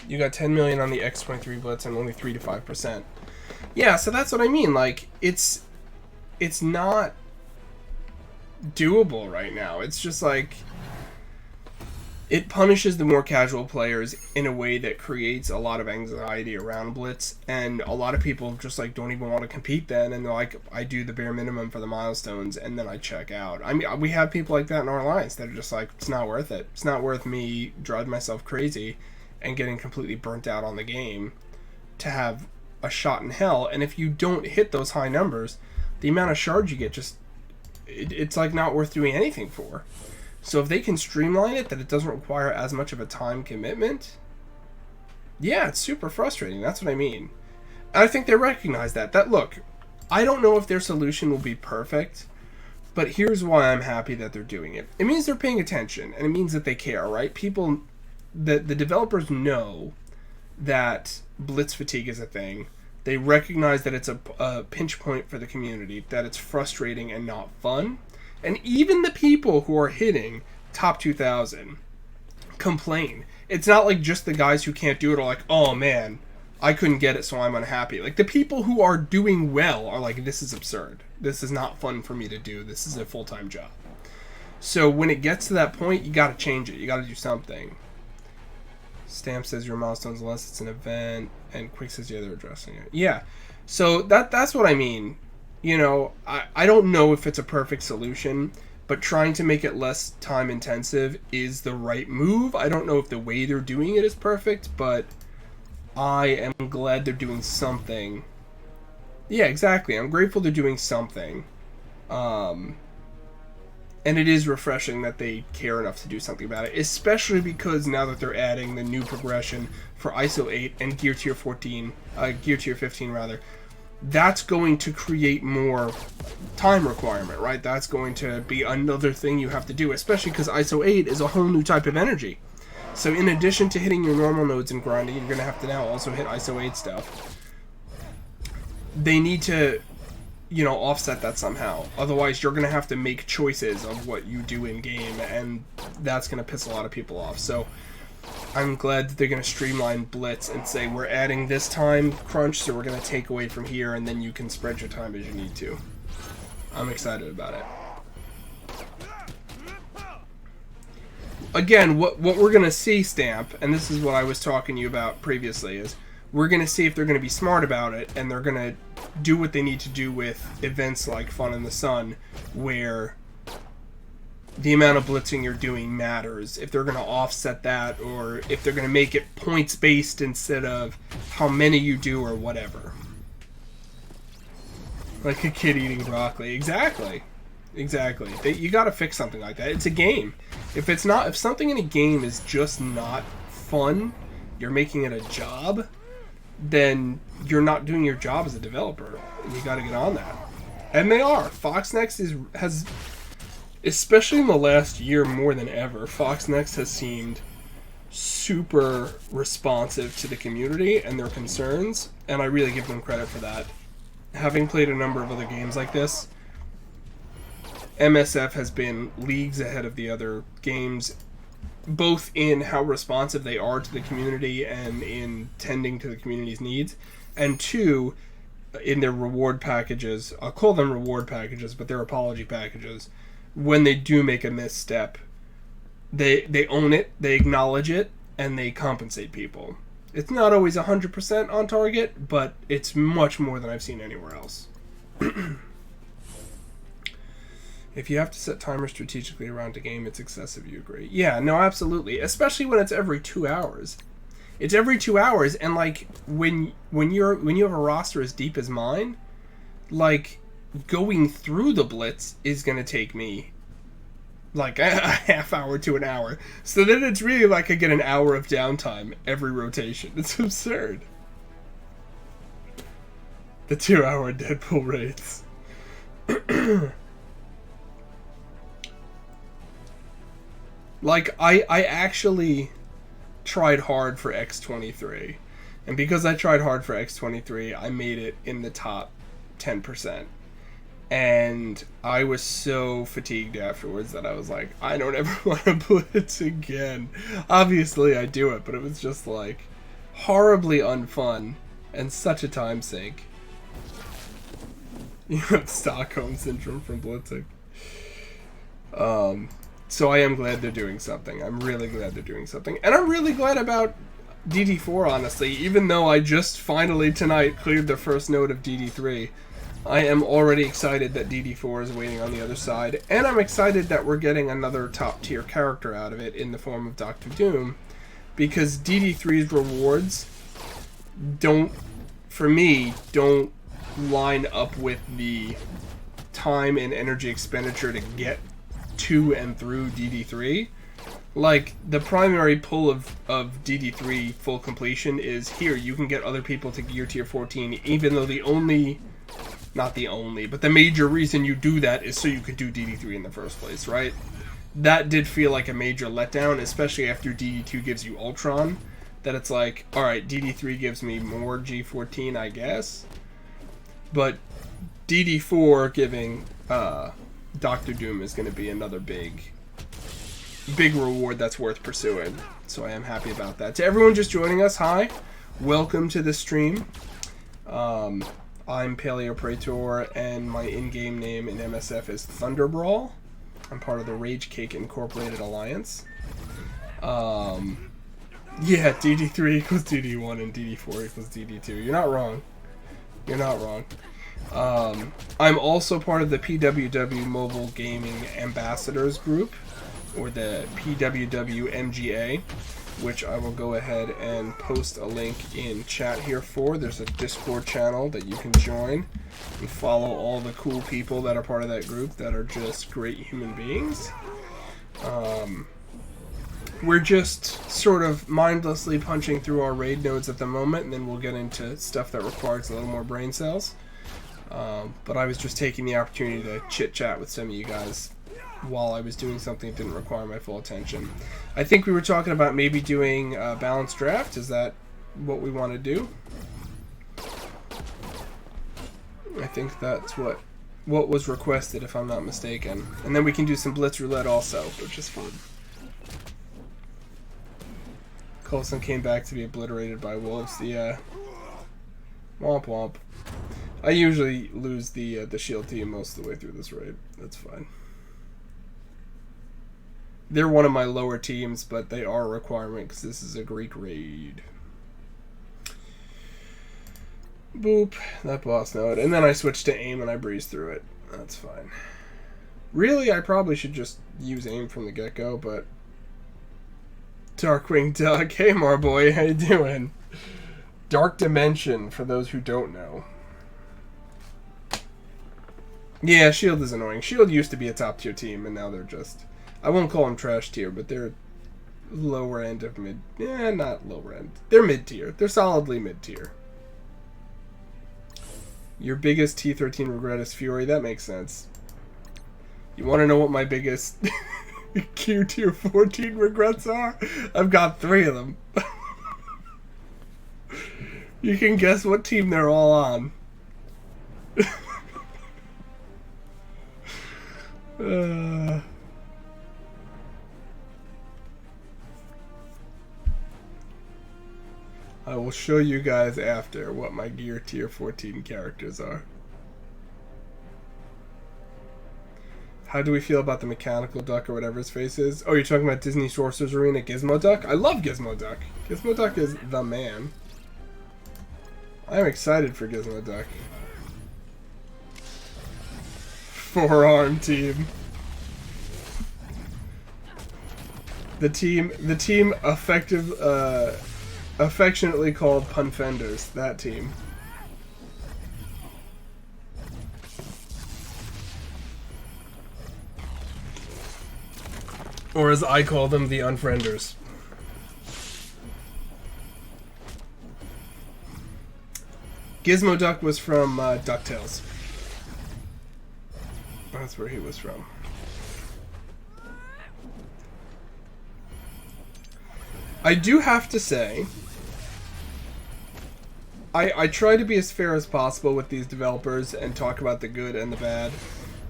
You got 10 million on the X23 Blitz and only 3 to 5%. Yeah, so that's what I mean. Like, it's not doable right now. It's just like, it punishes the more casual players in a way that creates a lot of anxiety around Blitz, and a lot of people just like don't even want to compete then, and they're like, I do the bare minimum for the milestones and then I check out. I mean, we have people like that in our alliance that are just like, it's not worth it. It's not worth me driving myself crazy and getting completely burnt out on the game to have a shot in hell. And if you don't hit those high numbers, the amount of shards you get just, it's like not worth doing anything for. So if they can streamline it, that it doesn't require as much of a time commitment, yeah, it's super frustrating. That's what I mean. And I think they recognize that. Look, I don't know if their solution will be perfect, but here's why I'm happy that they're doing it. It means they're paying attention, and it means that they care, right? People, the developers know that Blitz fatigue is a thing. They recognize that it's a pinch point for the community, that it's frustrating and not fun. And even the people who are hitting top 2,000 complain. It's not like just the guys who can't do it are like, oh man, I couldn't get it, so I'm unhappy. Like, the people who are doing well are like, this is absurd. This is not fun for me to do. This is a full-time job. So when it gets to that point, you gotta change it. You gotta do something. Stamp says your milestones unless it's an event, and Quick says, yeah, they're addressing it. Yeah, so that's what I mean. You know, I don't know if it's a perfect solution, but trying to make it less time intensive is the right move. I don't know if the way they're doing it is perfect, but I am glad they're doing something. Yeah, exactly. I'm grateful they're doing something. And it is refreshing that they care enough to do something about it, especially because now that they're adding the new progression for ISO 8 and Gear Tier 15 rather, that's going to create more time requirement, right? That's going to be another thing you have to do, especially because ISO 8 is a whole new type of energy. So in addition to hitting your normal nodes and grinding, you're going to have to now also hit ISO 8 stuff. They need to, you know, offset that somehow. Otherwise, you're going to have to make choices of what you do in-game, and that's going to piss a lot of people off. So I'm glad that they're going to streamline Blitz and say, we're adding this time crunch, so we're going to take away from here, and then you can spread your time as you need to. I'm excited about it. Again, what we're going to see, Stamp, and this is what I was talking to you about previously, is we're going to see if they're going to be smart about it, and they're going to do what they need to do with events like Fun in the Sun, where the amount of blitzing you're doing matters. If they're going to offset that, or if they're going to make it points based instead of how many you do or whatever. Like a kid eating broccoli. Exactly. You got to fix something like that. It's a game. If something in a game is just not fun, you're making it a job, then you're not doing your job as a developer. You got to get on that. And they are. Foxnext has, especially in the last year more than ever, Foxnext has seemed super responsive to the community and their concerns, and I really give them credit for that. Having played a number of other games like this, MSF has been leagues ahead of the other games, both in how responsive they are to the community and in tending to the community's needs, and two, in their reward packages. I'll call them reward packages, but they're apology packages. When they do make a misstep, they own it, they acknowledge it, and they compensate people. It's not always 100% on target, but it's much more than I've seen anywhere else. If you have to set timers strategically around a game, it's excessive, you agree? Yeah, no, absolutely. Especially when it's every 2 hours. It's every 2 hours, and like when you have a roster as deep as mine, like going through the Blitz is gonna take me like a half hour to an hour. So then it's really like I get an hour of downtime every rotation. It's absurd. The 2-hour Deadpool raids. Like, I actually tried hard for X23. And because I tried hard for X23, I made it in the top 10%. And I was so fatigued afterwards that I was like, I don't ever want to Blitz again. Obviously, I do it, but it was just, like, horribly unfun and such a time sink. You have Stockholm Syndrome from blitzing. So I am glad they're doing something. I'm really glad they're doing something. And I'm really glad about DD4, honestly. Even though I just finally tonight cleared the first node of DD3, I am already excited that DD4 is waiting on the other side. And I'm excited that we're getting another top tier character out of it in the form of Doctor Doom. Because DD3's rewards don't line up with the time and energy expenditure to get to and through DD3. Like, the primary pull of DD3 full completion is here, you can get other people to gear tier 14, even though not the only, but the major reason you do that is so you could do DD3 in the first place, right? That did feel like a major letdown, especially after DD2 gives you Ultron, that it's like, alright, DD3 gives me more G14, I guess, but DD4 giving Doctor Doom is going to be another big reward that's worth pursuing. So I am happy about that. To everyone just joining us, hi. Welcome to the stream. I'm Paleo Praetor, and my in-game name in MSF is Thunderbrawl. I'm part of the Rage Cake Incorporated Alliance. Yeah, DD3 equals DD1 and DD4 equals DD2. You're not wrong. You're not wrong. I'm also part of the PWW Mobile Gaming Ambassadors Group, or the PWW MGA, which I will go ahead and post a link in chat here for. There's a Discord channel that you can join and follow all the cool people that are part of that group that are just great human beings. We're just sort of mindlessly punching through our raid nodes at the moment, and then we'll get into stuff that requires a little more brain cells. But I was just taking the opportunity to chit-chat with some of you guys while I was doing something that didn't require my full attention. I think we were talking about maybe doing a balanced draft. Is that what we want to do? I think that's what was requested, if I'm not mistaken. And then we can do some Blitz Roulette also, which is fun. Coulson came back to be obliterated by wolves. Yeah. Womp womp. I usually lose the shield team most of the way through this raid. That's fine. They're one of my lower teams, but they are a requirement because this is a Greek raid. Boop. That boss node. And then I switched to aim and I breezed through it. That's fine. Really, I probably should just use aim from the get-go, but... Darkwing Duck. Hey, Marboy. How you doing? Dark Dimension, for those who don't know. Yeah, Shield is annoying. Shield used to be a top tier team, and now they're just... I won't call them trash tier, but they're lower end of mid... Yeah, not lower end. They're mid tier. They're solidly mid tier. Your biggest T13 regret is Fury. That makes sense. You want to know what my biggest Q tier 14 regrets are? I've got 3 of them. You can guess what team they're all on. I will show you guys after what my gear tier 14 characters are. How do we feel about the mechanical duck or whatever his face is? Oh, you're talking about Disney Sorcerer's Arena Gizmo Duck? I love Gizmo Duck. Gizmo Duck is the man. I'm excited for Gizmo Duck. Forearm team. The team affectionately called Punfenders. That team. Or as I call them, the Unfrienders. Gizmo Duck was from DuckTales. That's where he was from. I do have to say, I try to be as fair as possible with these developers and talk about the good and the bad.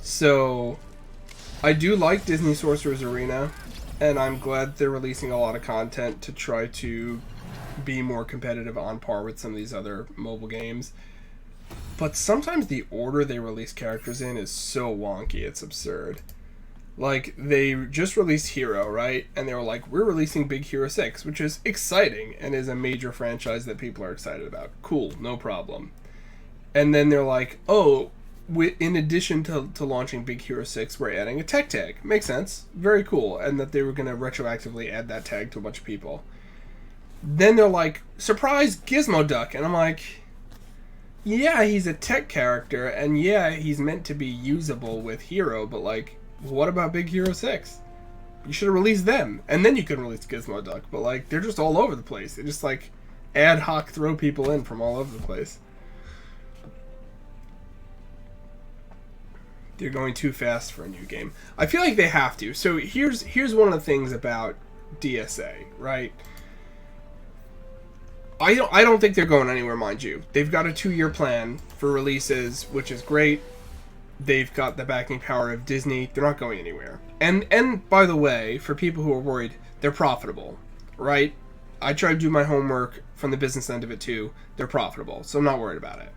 So, I do like Disney Sorcerer's Arena, and I'm glad they're releasing a lot of content to try to be more competitive on par with some of these other mobile games. But sometimes the order they release characters in is so wonky, it's absurd. Like, they just released Hero, right? And they were like, we're releasing Big Hero 6, which is exciting and is a major franchise that people are excited about. Cool, no problem. And then they're like, oh, in addition to launching Big Hero 6, we're adding a tech tag. Makes sense. Very cool. And that they were going to retroactively add that tag to a bunch of people. Then they're like, surprise, Gizmo Duck. And I'm like, yeah, he's a tech character, and yeah, he's meant to be usable with Hero, but like, what about Big Hero 6? You should have released them, and then you could release Gizmo Duck, but like, they're just all over the place. They just like ad hoc throw people in from all over the place. They're going too fast for a new game. I feel like they have to. So here's one of the things about DSA, right? I don't think they're going anywhere, mind you. They've got a 2-year plan for releases, which is great. They've got the backing power of Disney. They're not going anywhere. And by the way, for people who are worried, they're profitable, right? I try to do my homework from the business end of it too. They're profitable, so I'm not worried about it.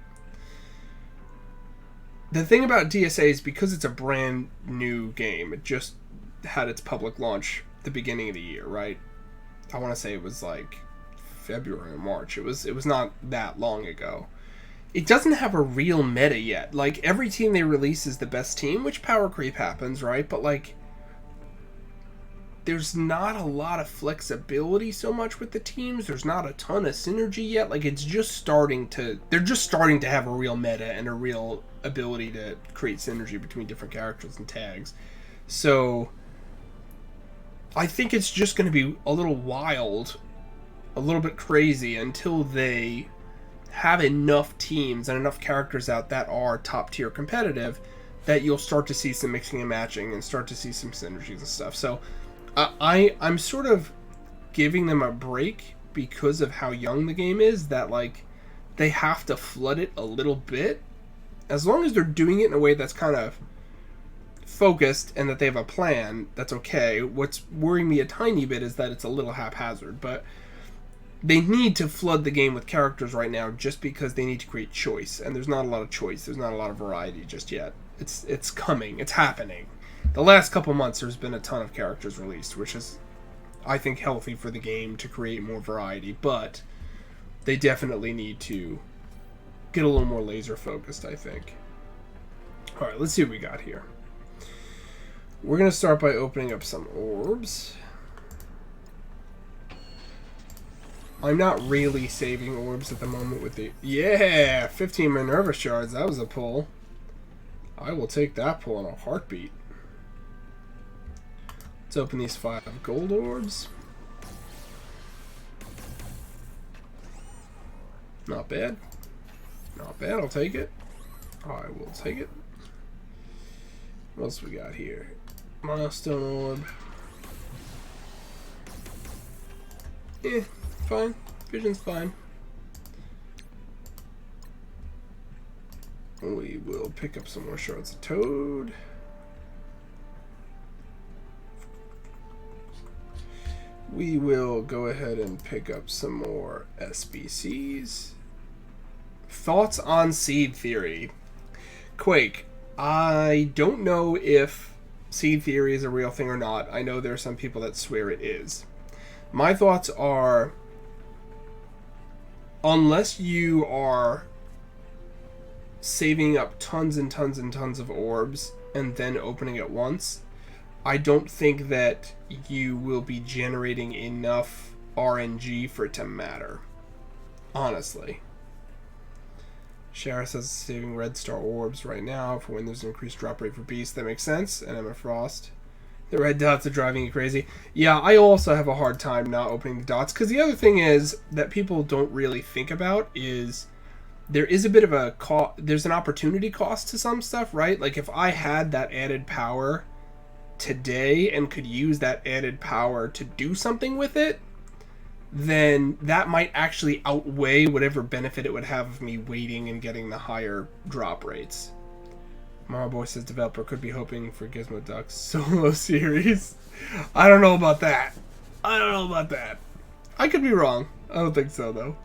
The thing about DSA is because it's a brand new game, it just had its public launch the beginning of the year, right? I want to say it was like February or March. It was not that long ago. It doesn't have a real meta yet. Like, every team they release is the best team, which power creep happens, right? But like, there's not a lot of flexibility so much with the teams. There's not a ton of synergy yet. Like, it's just starting to... They're just starting to have a real meta and a real ability to create synergy between different characters and tags. So, I think it's just going to be a little wild, a little bit crazy, until they have enough teams and enough characters out that are top tier competitive that you'll start to see some mixing and matching and start to see some synergies and stuff. So I'm sort of giving them a break because of how young the game is, that like they have to flood it a little bit. As long as they're doing it in a way that's kind of focused and that they have a plan, that's okay. What's worrying me a tiny bit is that it's a little haphazard, but they need to flood the game with characters right now just because they need to create choice, and there's not a lot of choice. There's not a lot of variety just yet. It's coming. It's happening. The last couple months there's been a ton of characters released, which is, I think, healthy for the game to create more variety, but they definitely need to get a little more laser focused, I think. Alright, let's see what we got here. We're going to start by opening up some orbs. I'm not really saving orbs at the moment with the... Yeah! 15 Minerva shards. That was a pull. I will take that pull in a heartbeat. Let's open these 5 gold orbs. Not bad. Not bad. I'll take it. I will take it. What else we got here? Milestone orb. Fine. Vision's fine. We will pick up some more shards of Toad. We will go ahead and pick up some more SBCs. Thoughts on Seed Theory? Quake, I don't know if Seed Theory is a real thing or not. I know there are some people that swear it is. My thoughts are, unless you are saving up tons and tons and tons of orbs and then opening it once, I don't think that you will be generating enough RNG for it to matter. Honestly. Shara says saving red star orbs right now for when there's an increased drop rate for beasts. That makes sense. And Emma Frost. The red dots are driving you crazy. Yeah, I also have a hard time not opening the dots, because the other thing is that people don't really think about is there is a bit of a there's an opportunity cost to some stuff, right? Like, if I had that added power today and could use that added power to do something with it, then that might actually outweigh whatever benefit it would have of me waiting and getting the higher drop rates. Marboy says developer could be hoping for Gizmo Duck's solo series. I don't know about that. I could be wrong. I don't think so, though.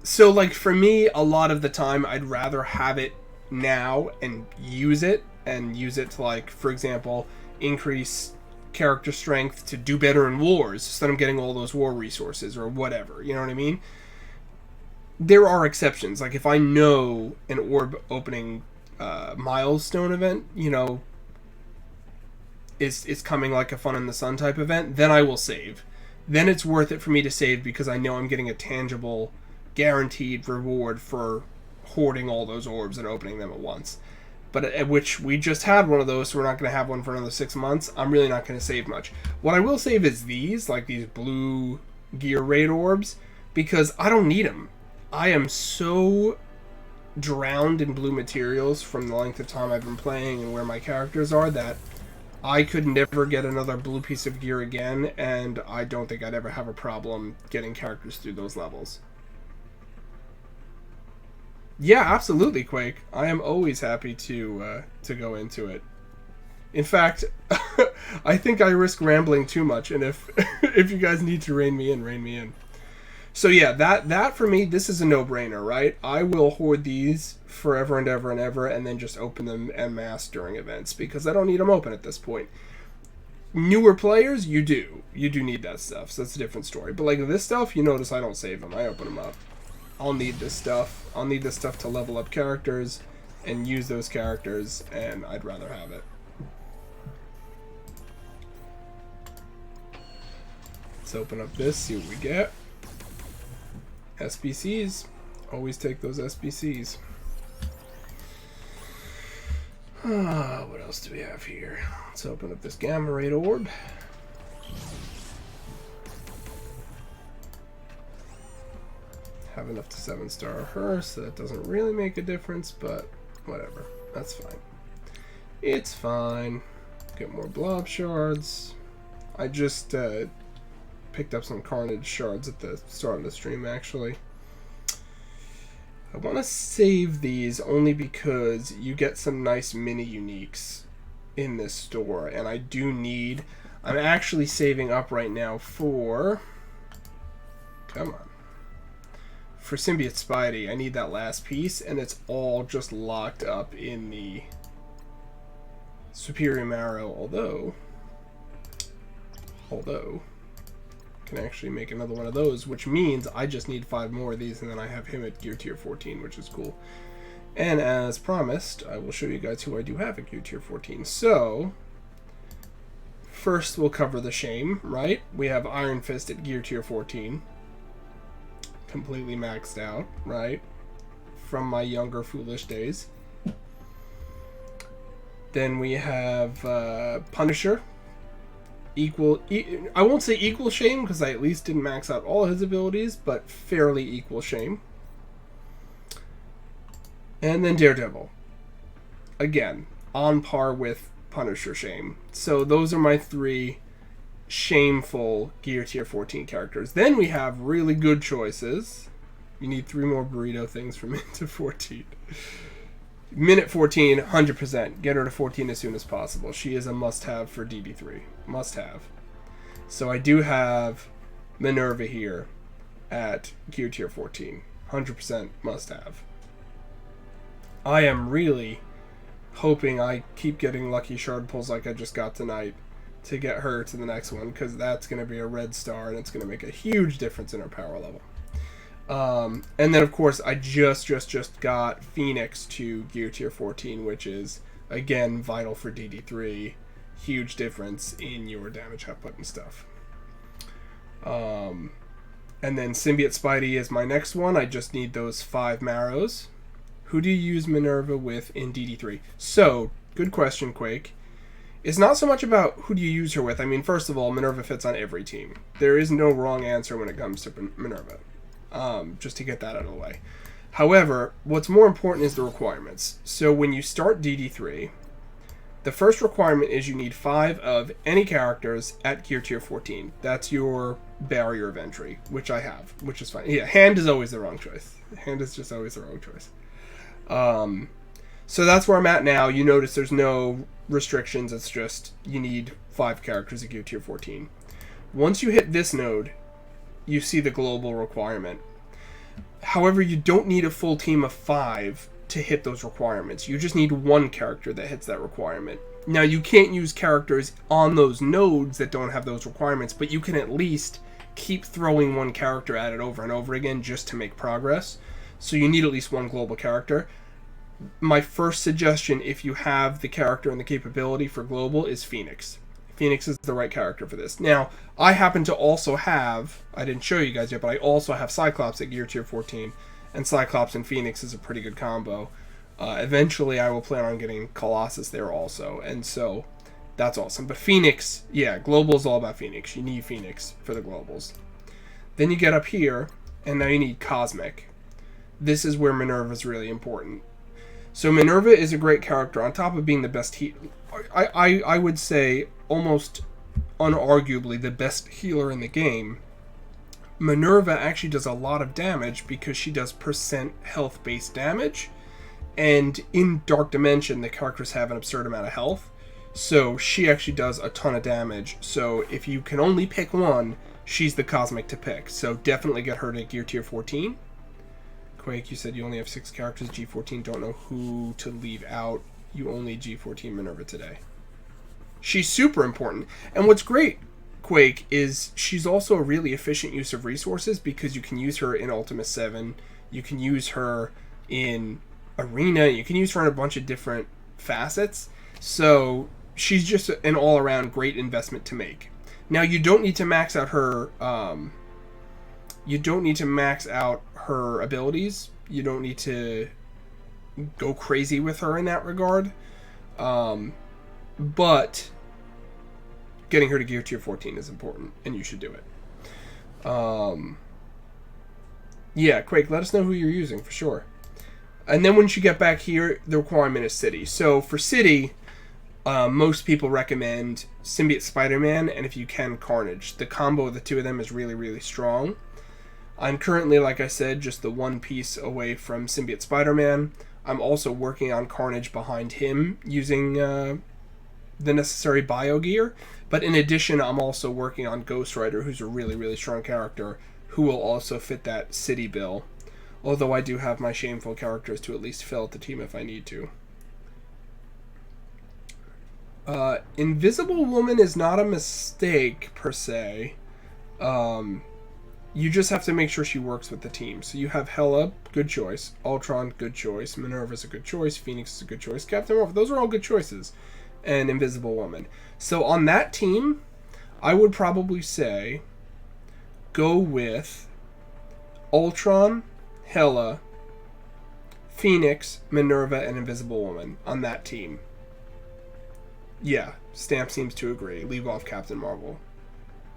So, like, for me, a lot of the time, I'd rather have it now and use it to, like, for example, increase character strength to do better in wars so that I'm getting all those war resources or whatever, you know what I mean? There are exceptions. Like, if I know an orb opening milestone event, you know, is coming, like a Fun in the Sun type event, then I will save. Then it's worth it for me to save because I know I'm getting a tangible, guaranteed reward for hoarding all those orbs and opening them at once. But at which we just had one of those, so we're not going to have one for another 6 months. I'm really not going to save much. What I will save is these, like these blue gear raid orbs, because I don't need them. I am so drowned in blue materials from the length of time I've been playing and where my characters are that I could never get another blue piece of gear again, and I don't think I'd ever have a problem getting characters through those levels. Yeah, absolutely, Quake. I am always happy to go into it. In fact, I think I risk rambling too much, and if if you guys need to rein me in, rein me in. So yeah, that for me, this is a no-brainer, right? I will hoard these forever and ever and ever, and then just open them en masse during events, because I don't need them open at this point. Newer players, you do need that stuff, so that's a different story. But like this stuff, you notice I don't save them, I open them up. I'll need this stuff. I'll need this stuff to level up characters and use those characters, and I'd rather have it. Let's open up this, see what we get. SBCs. Always take those SBCs. What else do we have here? Let's open up this Gamma Raid orb. Have enough to 7-star her, so that doesn't really make a difference, but whatever. That's fine. It's fine. Get more blob shards. I just picked up some Carnage shards at the start of the stream, actually. I want to save these only because you get some nice mini uniques in this store, and I do need... I'm actually saving up right now for... Come on. For Symbiote Spidey, I need that last piece, and it's all just locked up in the Superior Marrow, although I can actually make another one of those, which means I just need 5 more of these, and then I have him at Gear Tier 14, which is cool. And as promised, I will show you guys who I do have at Gear Tier 14. So, first we'll cover the shame, right? We have Iron Fist at Gear Tier 14. Completely maxed out, right? From my younger foolish days. Then we have Punisher. I won't say equal shame, because I at least didn't max out all his abilities, but fairly equal shame. And then Daredevil. Again, on par with Punisher shame. So those are my 3 shameful Gear Tier 14 characters. Then we have really good choices. You need 3 more burrito things from Minute to 14. Minute 14, 100%. Get her to 14 as soon as possible. She is a must-have for DD3. Must-have. So I do have Minerva here at Gear Tier 14. 100% must-have. I am really hoping I keep getting lucky shard pulls like I just got tonight to get her to the next one, because that's going to be a red star, and it's going to make a huge difference in her power level. And then, of course, I just got Phoenix to Gear Tier 14, which is, again, vital for DD3. Huge difference in your damage output and stuff. And then Symbiote Spidey is my next one. I just need those 5 marrows. Who do you use Minerva with in DD3? So, good question, Quake. It's not so much about who do you use her with. I mean, first of all, Minerva fits on every team. There is no wrong answer when it comes to Minerva. Just to get that out of the way. However, what's more important is the requirements. So when you start DD3, the first requirement is you need 5 of any characters at Gear Tier 14. That's your barrier of entry, which I have, which is fine. Yeah, hand is always the wrong choice. Hand is just always the wrong choice. So that's where I'm at now. You notice there's no restrictions. It's just you need 5 characters at Gear Tier 14. Once you hit this node, you see the global requirement. However, you don't need a full team of 5 to hit those requirements. You just need one character that hits that requirement. Now, you can't use characters on those nodes that don't have those requirements, but you can at least keep throwing one character at it over and over again just to make progress. So you need at least one global character. My first suggestion, if you have the character and the capability for global, is Phoenix. Phoenix is the right character for this. Now, I happen to also have, I didn't show you guys yet, but I also have Cyclops at Gear Tier 14, and Cyclops and Phoenix is a pretty good combo. Eventually, I will plan on getting Colossus there also, and so that's awesome. But Phoenix, yeah, global is all about Phoenix. You need Phoenix for the globals. Then you get up here, and now you need Cosmic. This is where Minerva is really important. So Minerva is a great character. On top of being the best I would say almost unarguably the best healer in the game. Minerva actually does a lot of damage because she does percent health based damage, and in Dark Dimension the characters have an absurd amount of health, so she actually does a ton of damage. So if you can only pick one, she's the Cosmic to pick. So definitely get her to Gear Tier 14. Quake, you said you only have 6 characters. G14, don't know who to leave out. You only G14 Minerva today. She's super important. And what's great, Quake, is she's also a really efficient use of resources because you can use her in Ultima 7. You can use her in Arena. You can use her in a bunch of different facets. So she's just an all-around great investment to make. Now, you don't need to max out her... you don't need to max out her abilities. You don't need to go crazy with her in that regard. But getting her to Gear Tier 14 is important, and you should do it. Yeah, Quake, let us know who you're using, for sure. And then once you get back here, the requirement is City. So for City, most people recommend Symbiote Spider-Man, and if you can, Carnage. The combo of the two of them is really, really strong. I'm currently, like I said, just the one piece away from Symbiote Spider-Man. I'm also working on Carnage behind him using the necessary bio gear. But in addition, I'm also working on Ghost Rider, who's a really, really strong character, who will also fit that City bill. Although I do have my shameful characters to at least fill out the team if I need to. Invisible Woman is not a mistake, per se. You just have to make sure she works with the team. So you have Hela, good choice. Ultron, good choice. Minerva's a good choice. Phoenix is a good choice. Captain Marvel, those are all good choices. And Invisible Woman. So on that team, I would probably say go with Ultron, Hela, Phoenix, Minerva, and Invisible Woman on that team. Yeah, Stamp seems to agree. Leave off Captain Marvel.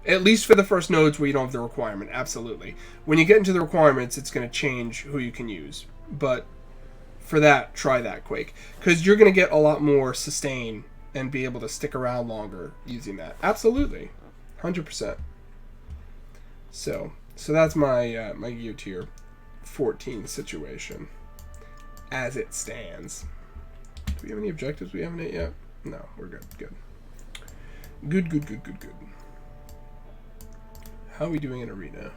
At least for the first nodes where you don't have the requirement, absolutely. When you get into the requirements, it's going to change who you can use. But for that, try that, Quake. Because you're going to get a lot more sustain and be able to stick around longer using that. Absolutely. 100%. So that's my my Gear Tier 14 situation as it stands. Do we have any objectives we haven't hit yet? No, we're good. Good. Good. How are we doing in Arena?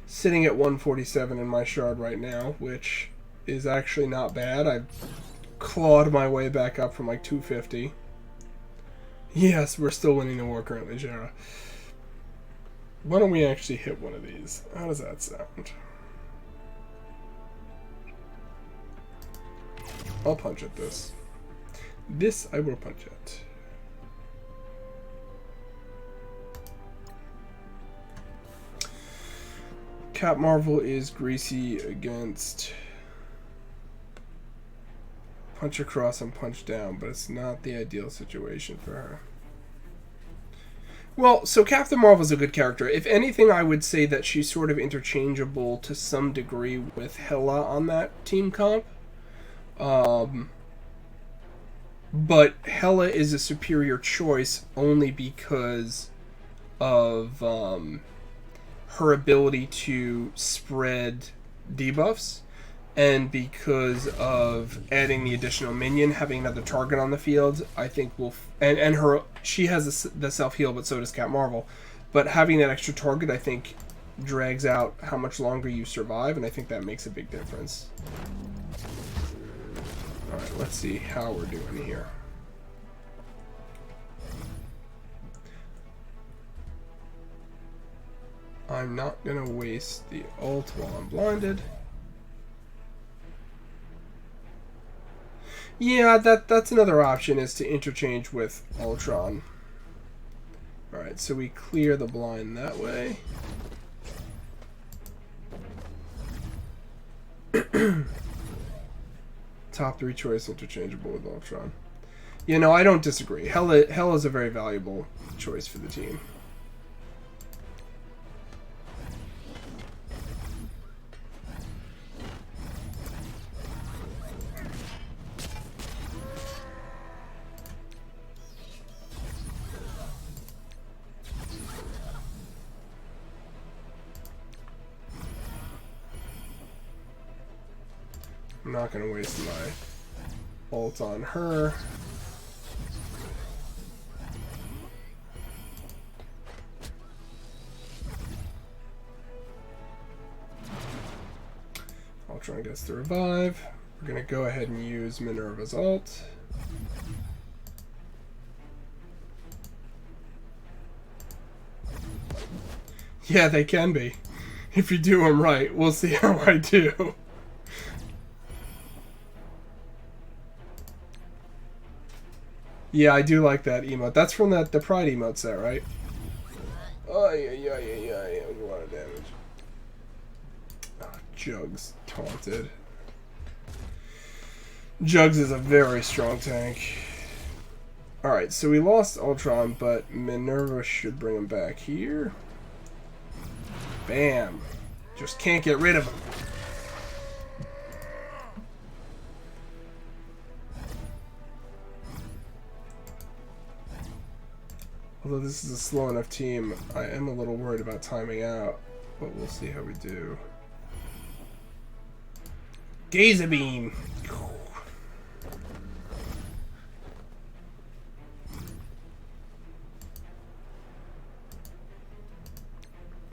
Sitting at 147 in my shard right now, which is actually not bad. I've clawed my way back up from like 250. Yes, we're still winning the war currently, Jara. Why don't we actually hit one of these? How does that sound? I'll punch at this. This I will punch at. Cap Marvel is greasy against punch across and punch down, but it's not the ideal situation for her. Well, so Captain Marvel's a good character. If anything, I would say that she's sort of interchangeable to some degree with Hela on that team comp. But Hela is a superior choice only because of her ability to spread debuffs, and because of adding the additional minion, having another target on the field, I think will and her she has the self heal, but so does Cap Marvel. But having that extra target, I think, drags out how much longer you survive, and I think that makes a big difference. Alright, let's see how we're doing here. I'm not going to waste the ult while I'm blinded. Yeah, that's another option, is to interchange with Ultron. Alright, so we clear the blind that way. Top 3 choice interchangeable with Ultron. You know, I don't disagree. Hell is a very valuable choice for the team. I'm not going to waste my ult on her. Ultron gets the revive. We're going to go ahead and use Minerva's ult. Yeah, they can be. If you do them right, we'll see how I do. Yeah, I do like that emote. That's from the Pride emote set, right? Oh, yeah. It was a lot of damage. Oh, Jugs taunted. Jugs is a very strong tank. Alright, so we lost Ultron, but Minerva should bring him back here. Bam. Just can't get rid of him. Although this is a slow enough team, I am a little worried about timing out, but we'll see how we do. Gazer beam.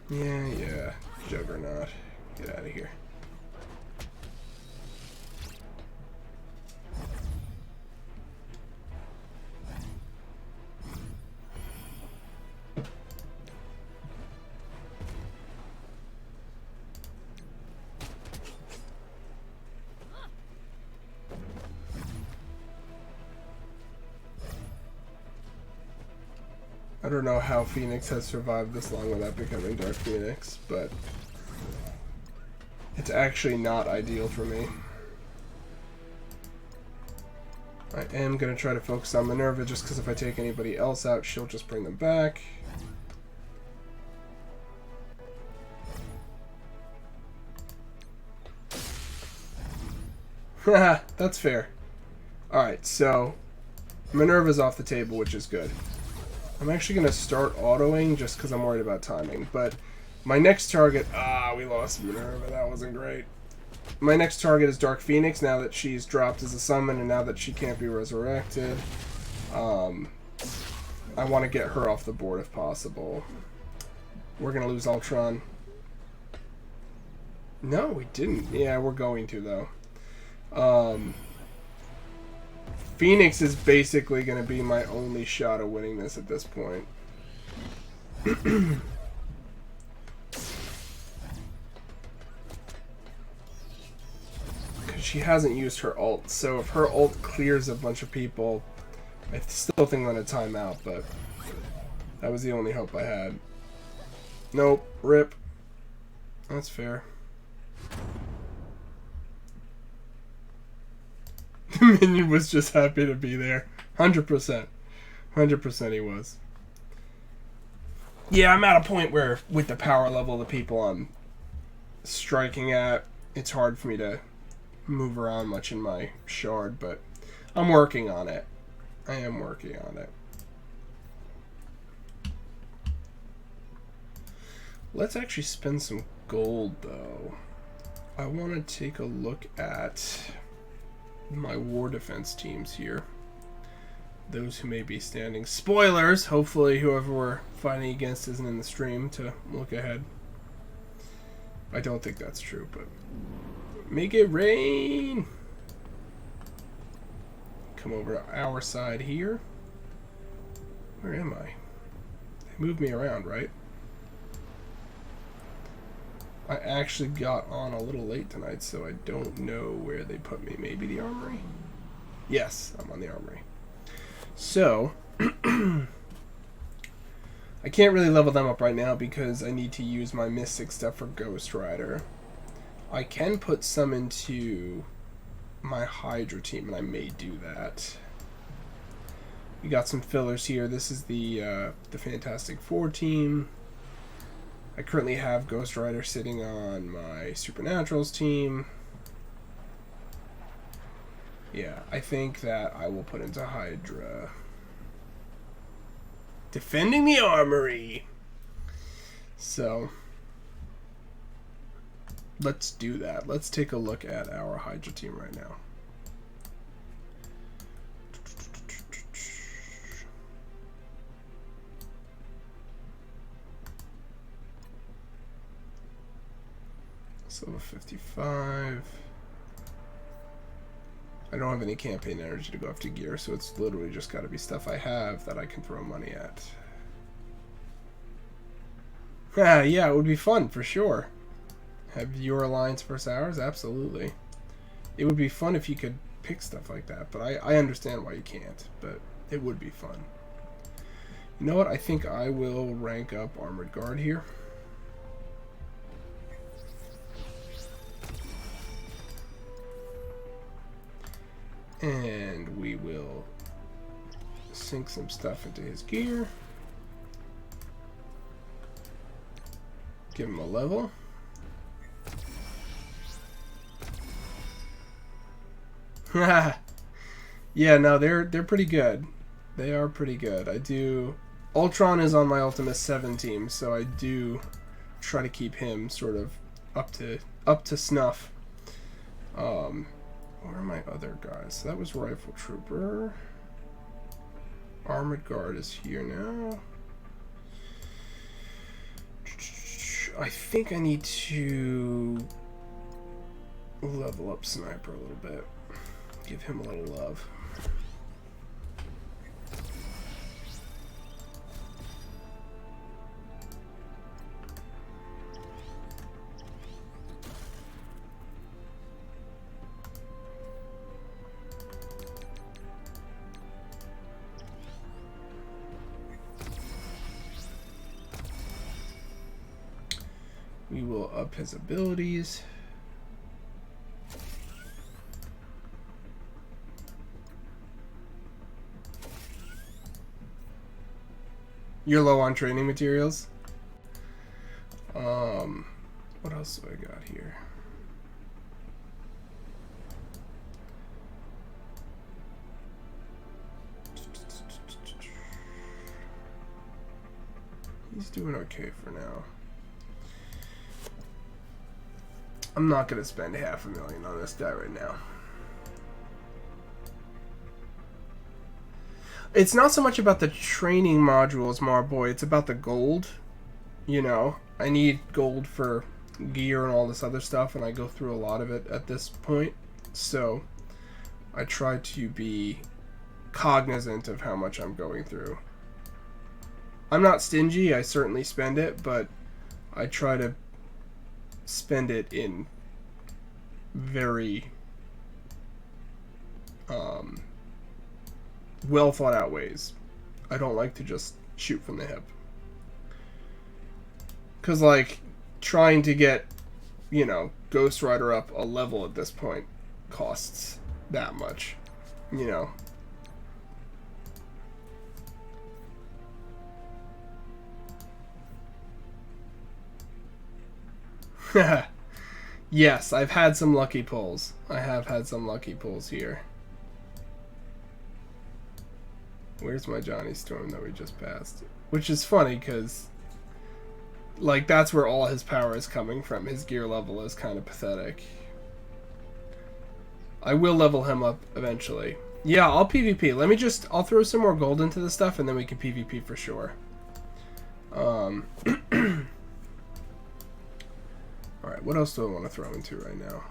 Yeah. Juggernaut. Get out of here. I don't know how Phoenix has survived this long without becoming Dark Phoenix, but it's actually not ideal for me. I am going to try to focus on Minerva just because if I take anybody else out, she'll just bring them back. Haha, that's fair. Alright, so Minerva's off the table, which is good. I'm actually going to start autoing just because I'm worried about timing. But my next target... we lost Minerva. That wasn't great. My next target is Dark Phoenix now that she's dropped as a summon and now that she can't be resurrected. I want to get her off the board if possible. We're going to lose Ultron. No, we didn't. Yeah, we're going to, though. Phoenix is basically going to be my only shot of winning this at this point. Because she hasn't used her ult, so if her ult clears a bunch of people, I still think I'm going to time out, but that was the only hope I had. Nope, rip. That's fair. The minion was just happy to be there. 100%. 100% he was. Yeah, I'm at a point where, with the power level of the people I'm striking at, it's hard for me to move around much in my shard, but I'm working on it. I am working on it. Let's actually spend some gold, though. I want to take a look at my war defense teams here. Those who may be standing. Spoilers! Hopefully whoever we're fighting against isn't in the stream to look ahead. I don't think that's true, but make it rain! come over to our side here. Where am I? They moved me around, right? I actually got on a little late tonight, so I don't know where they put me. Maybe the armory? Yes, I'm on the armory. So, I can't really level them up right now because I need to use my Mystic stuff for Ghost Rider. I can put some into my Hydra team, and I may do that. We got some fillers here. This is the Fantastic Four team. I currently have Ghost Rider sitting on my Supernaturals team. Yeah, I think that I will put into Hydra. Defending the armory! So, let's do that. Let's take a look at our Hydra team right now. Level 55. I don't have any campaign energy to go after gear, so it's literally just got to be stuff I have that I can throw money at. Yeah, it would be fun for sure. Have your alliance versus ours? Absolutely. It would be fun if you could pick stuff like that, but I understand why you can't, but it would be fun. You know what? I think I will rank up Armored Guard here. And we will sink some stuff into his gear. Give him a level. Yeah, no, they're pretty good. They are pretty good. I do. Ultron is on my Ultimate 7 team, so I do try to keep him sort of up to snuff. Where are my other guys? So that was Rifle Trooper. Armored Guard is here now. I think I need to level up Sniper a little bit. Give him a little love. We will up his abilities. You're low on training materials? What else do I got here? He's doing okay for now. I'm not going to spend $500,000 on this guy right now. It's not so much about the training modules, Marboy. It's about the gold. You know, I need gold for gear and all this other stuff, and I go through a lot of it at this point. So, I try to be cognizant of how much I'm going through. I'm not stingy. I certainly spend it, but I try to spend it in very well thought out ways. I don't like to just shoot from the hip, because like trying to get, you know, Ghost Rider up a level at this point costs that much, you know. Yes, I've had some lucky pulls. I have had some lucky pulls here. Where's my Johnny Storm that we just passed? Which is funny because, like, that's where all his power is coming from. His gear level is kind of pathetic. I will level him up eventually. Yeah, I'll PvP. I'll throw some more gold into the stuff and then we can PvP for sure. Alright, what else do I want to throw into right now?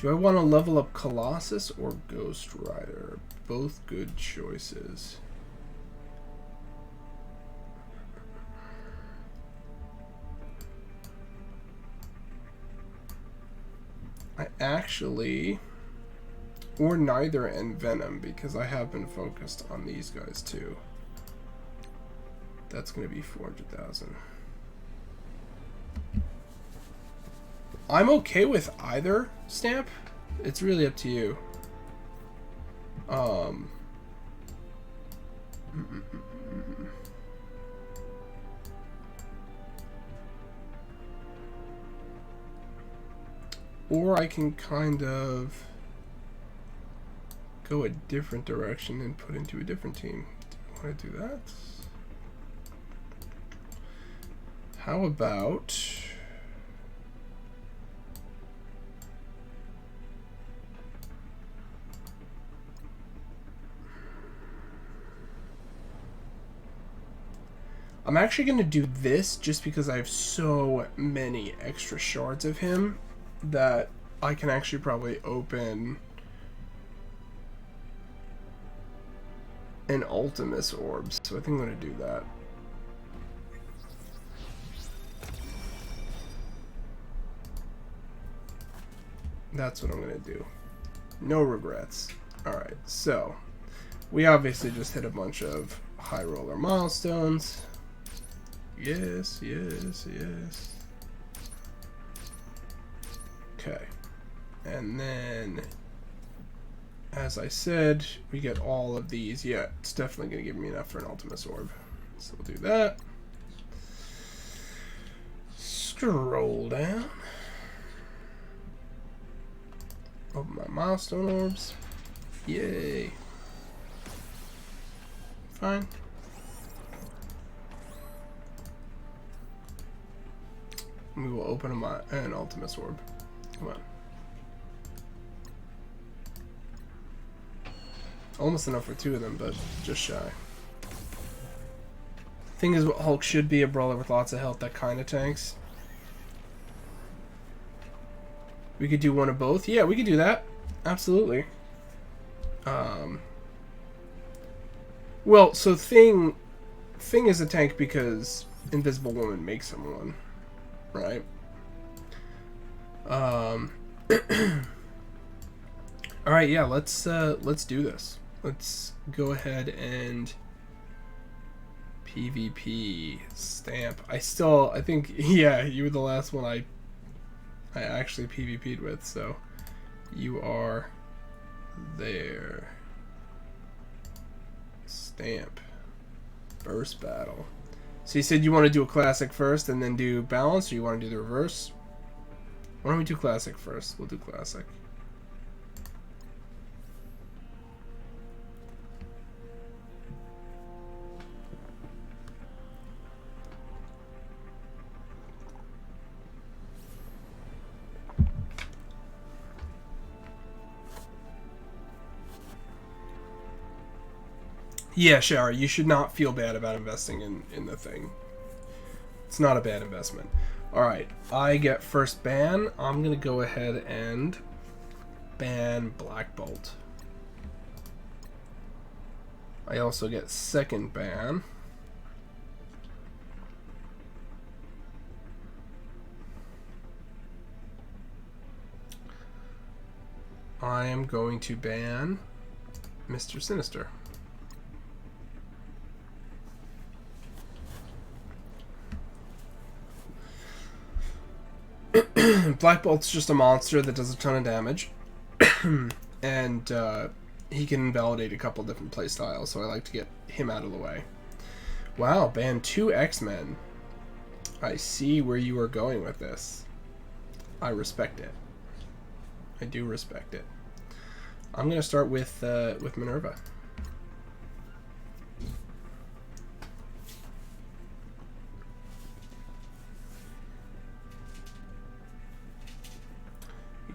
Do I want to level up Colossus or Ghost Rider? Both good choices. I actually... Or neither and Venom, because I have been focused on these guys too. That's going to be 400,000. I'm okay with either stamp. It's really up to you. Or I can kind of go a different direction and put into a different team. Do you want to do that? How about... I'm actually going to do this just because I have so many extra shards of him that I can actually probably open an Ultimus orb. So I think I'm going to do that. That's what I'm going to do. No regrets. Alright, so we obviously just hit a bunch of high roller milestones. Yes, yes, yes. Okay. And then, as I said, we get all of these. Yeah, it's definitely going to give me enough for an Ultimus orb. So we'll do that. Scroll down. Open my milestone orbs. Yay. Fine. We will open an Ultimus orb. Come on. Almost enough for two of them, but just shy. Thing is, Hulk should be a brawler with lots of health that kind of tanks. We could do one of both. Yeah, we could do that. Absolutely. Well, so Thing is a tank because Invisible Woman makes him one. Right. Alright, yeah, let's do this. Let's go ahead and PvP stamp. I think, yeah, you were the last one I actually PvP'd with, so you are there. Stamp. Burst battle. So you said you want to do a classic first and then do balance, or you want to do the reverse? Why don't we do classic first? We'll do classic. Yeah, Shower, you should not feel bad about investing in the thing. It's not a bad investment. Alright, I get first ban. I'm going to go ahead and ban Black Bolt. I also get second ban. I am going to ban Mr. Sinister. Black Bolt's just a monster that does a ton of damage. And he can invalidate a couple different playstyles, so I like to get him out of the way. Wow, ban 2 X-Men. I see where you are going with this. I respect it. I do respect it. I'm going to start with Minerva.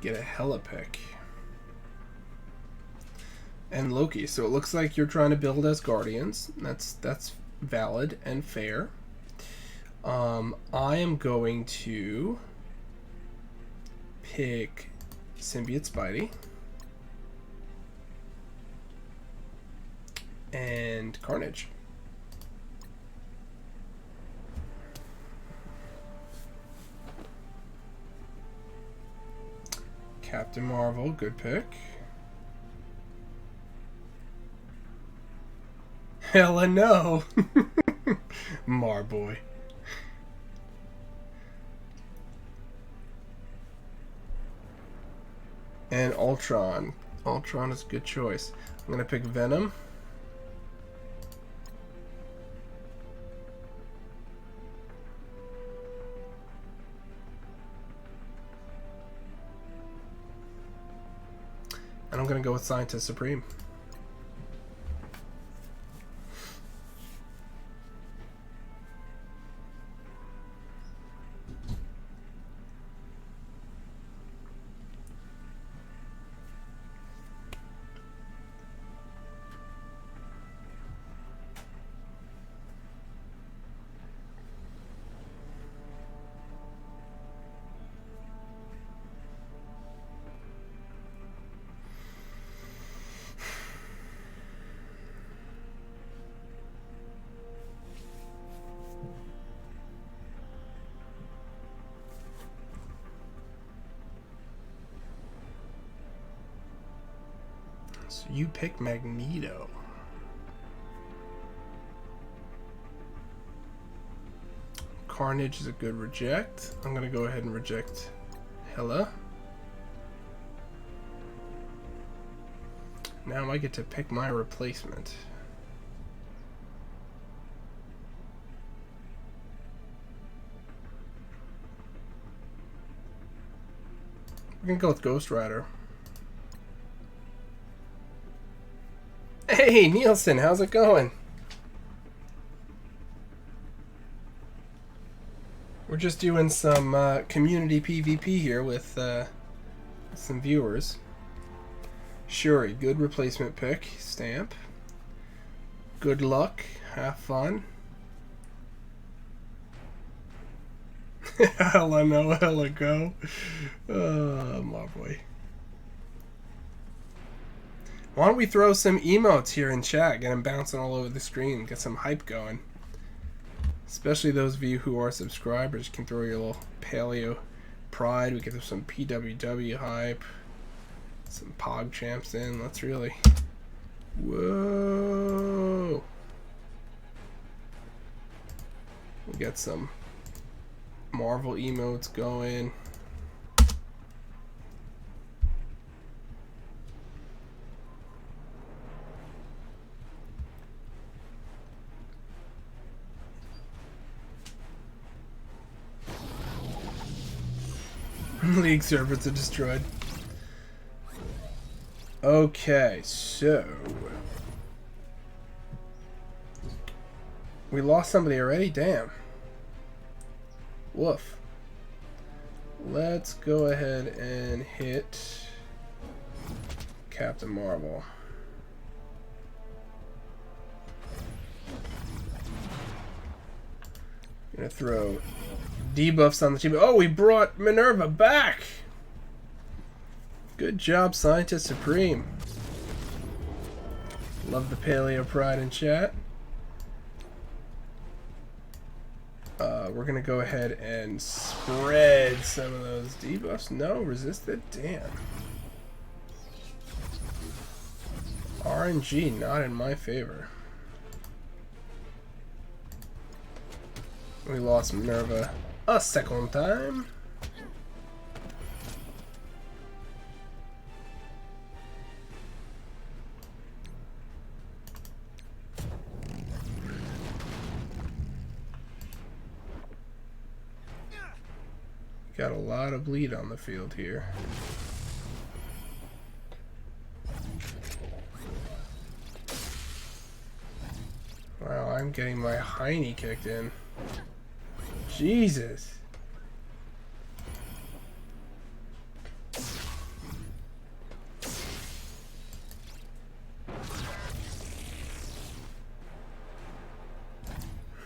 Get a hella pick. And Loki. So it looks like you're trying to build as Guardians. That's valid and fair. I am going to pick Symbiote Spidey. And Carnage. Captain Marvel, good pick. Hella no. Marboy. And Ultron. Ultron is a good choice. I'm gonna pick Venom. And I'm gonna go with Scientist Supreme. So you pick Magneto. Carnage is a good reject. I'm gonna go ahead and reject Hela. Now I get to pick my replacement. We're gonna go with Ghost Rider. Hey, Nielsen, how's it going? We're just doing some community PvP here with some viewers. Shuri, good replacement pick. Stamp. Good luck. Have fun. Hella no, hella go. Oh, my boy. Why don't we throw some emotes here in chat, get them bouncing all over the screen, get some hype going. Especially those of you who are subscribers can throw your little Paleo Pride. We can throw some PWW hype, some Pog Champs in. Let's really... Whoa! We got some Marvel emotes going. League servers are destroyed. Okay, so we lost somebody already? Damn. Woof. Let's go ahead and hit Captain Marvel. Gonna throw debuffs on the team. Oh, we brought Minerva back! Good job, Scientist Supreme. Love the Paleo Pride in chat. We're gonna go ahead and spread some of those debuffs. No, resisted? Damn. RNG not in my favor. We lost Minerva a second time. Got a lot of bleed on the field here. Wow, I'm getting my hiney kicked in. Jesus.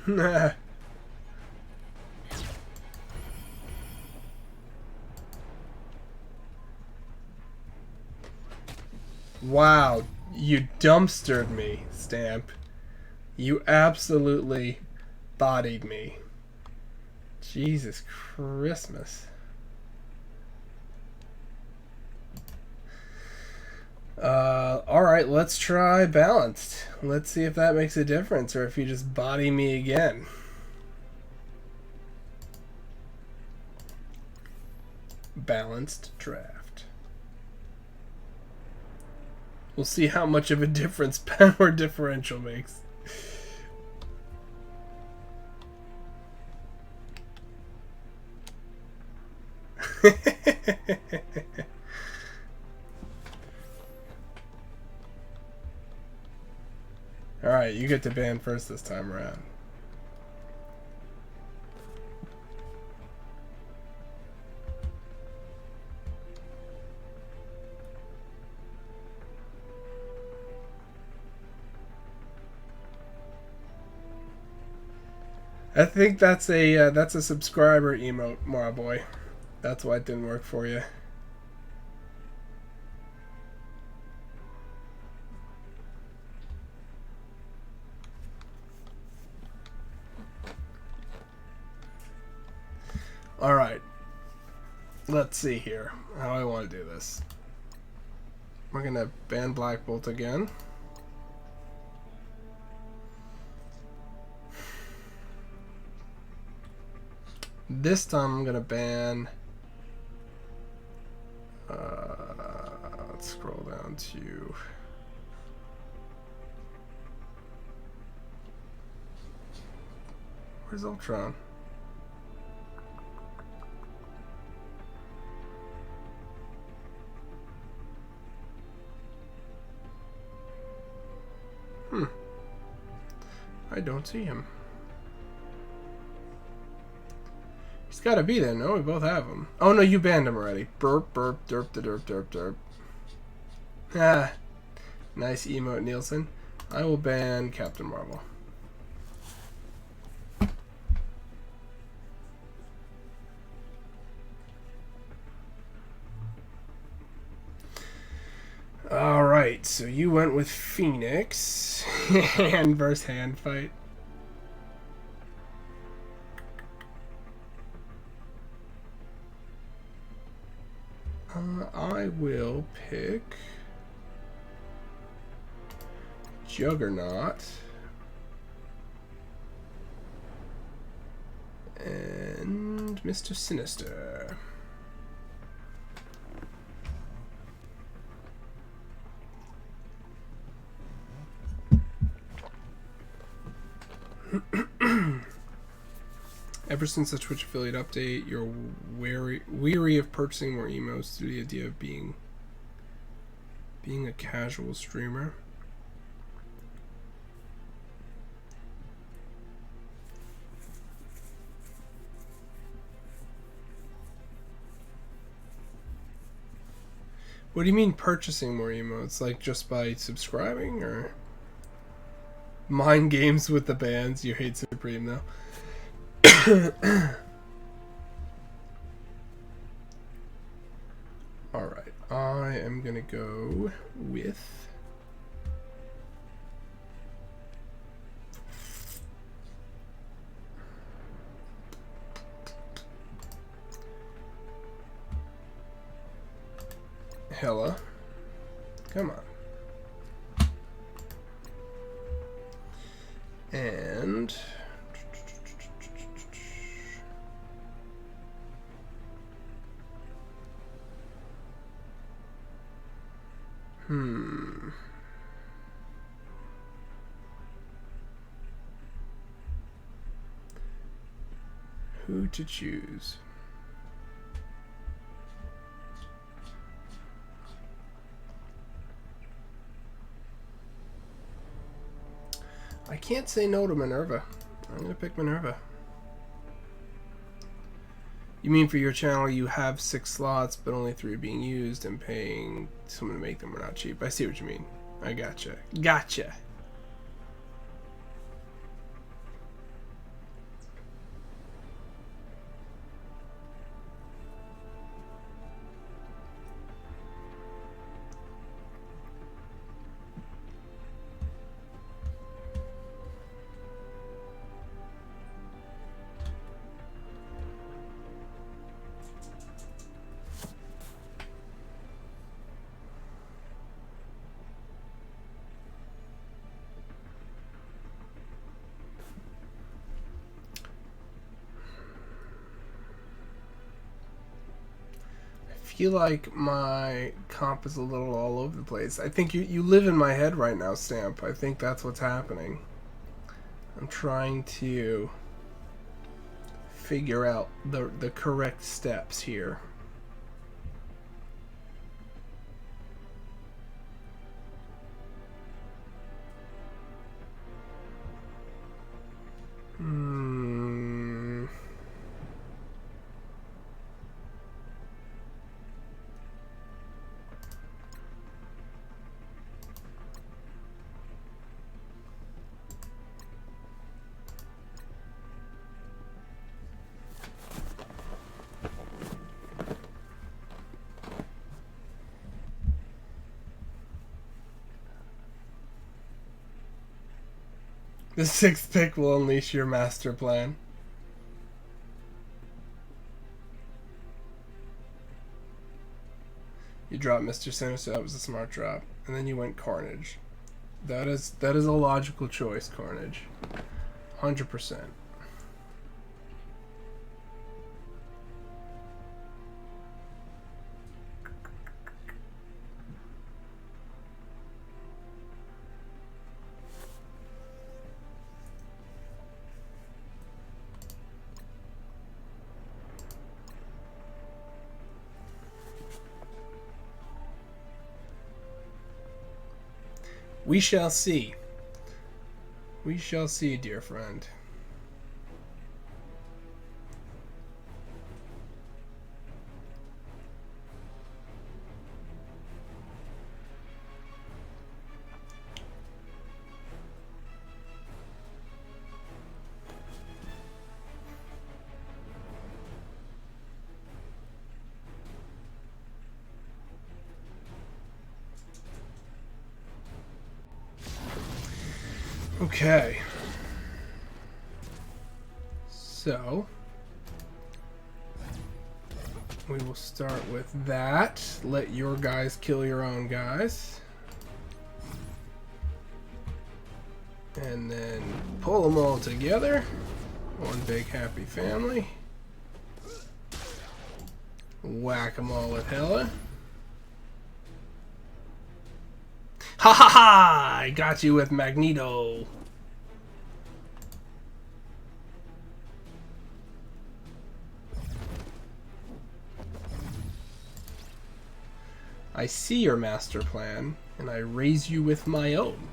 Nah. Wow, you dumpstered me, Stamp. You absolutely bodied me. Jesus Christmas. Alright, let's try balanced. Let's see if that makes a difference or if you just body me again. Balanced draft. We'll see how much of a difference power differential makes. Alright, you get to ban first this time around. I think that's a subscriber emote, Marboy. That's why it didn't work for you. Alright. Let's see here how I want to do this. We're going to ban Black Bolt again. This time I'm going to ban... let's scroll down to... Where's Ultron? I don't see him. He's got to be there. No, we both have him. Oh, no, you banned him already. Burp, burp, derp, derp, derp, derp. Ah, nice emote, Nielsen. I will ban Captain Marvel. Alright, so you went with Phoenix. Hand versus hand fight. I will pick Juggernaut and Mr. Sinister. Ever since the Twitch affiliate update, you're weary of purchasing more emotes due to the idea of being a casual streamer. What do you mean purchasing more emotes? Like just by subscribing or mind games with the bands? You hate Supreme though. Alright, I am gonna go with Hella. Come on. And who to choose? I can't say no to Minerva. I'm gonna pick Minerva. You mean for your channel you have 6 slots but only 3 are being used and paying someone to make them are not cheap. I see what you mean. I gotcha. Gotcha. feel like my comp is a little all over the place. I think you live in my head right now, Stamp. I think that's what's happening. I'm trying to figure out the correct steps here. The 6th pick will unleash your master plan. You dropped Mr. Sinister, that was a smart drop. And then you went Carnage. That is a logical choice, Carnage. 100%. We shall see. We shall see, dear friend. Okay. So, we will start with that. Let your guys kill your own guys. And then pull them all together. One big happy family. Whack them all with Hella. Ha ha ha! I got you with Magneto. I see your master plan, and I raise you with my own.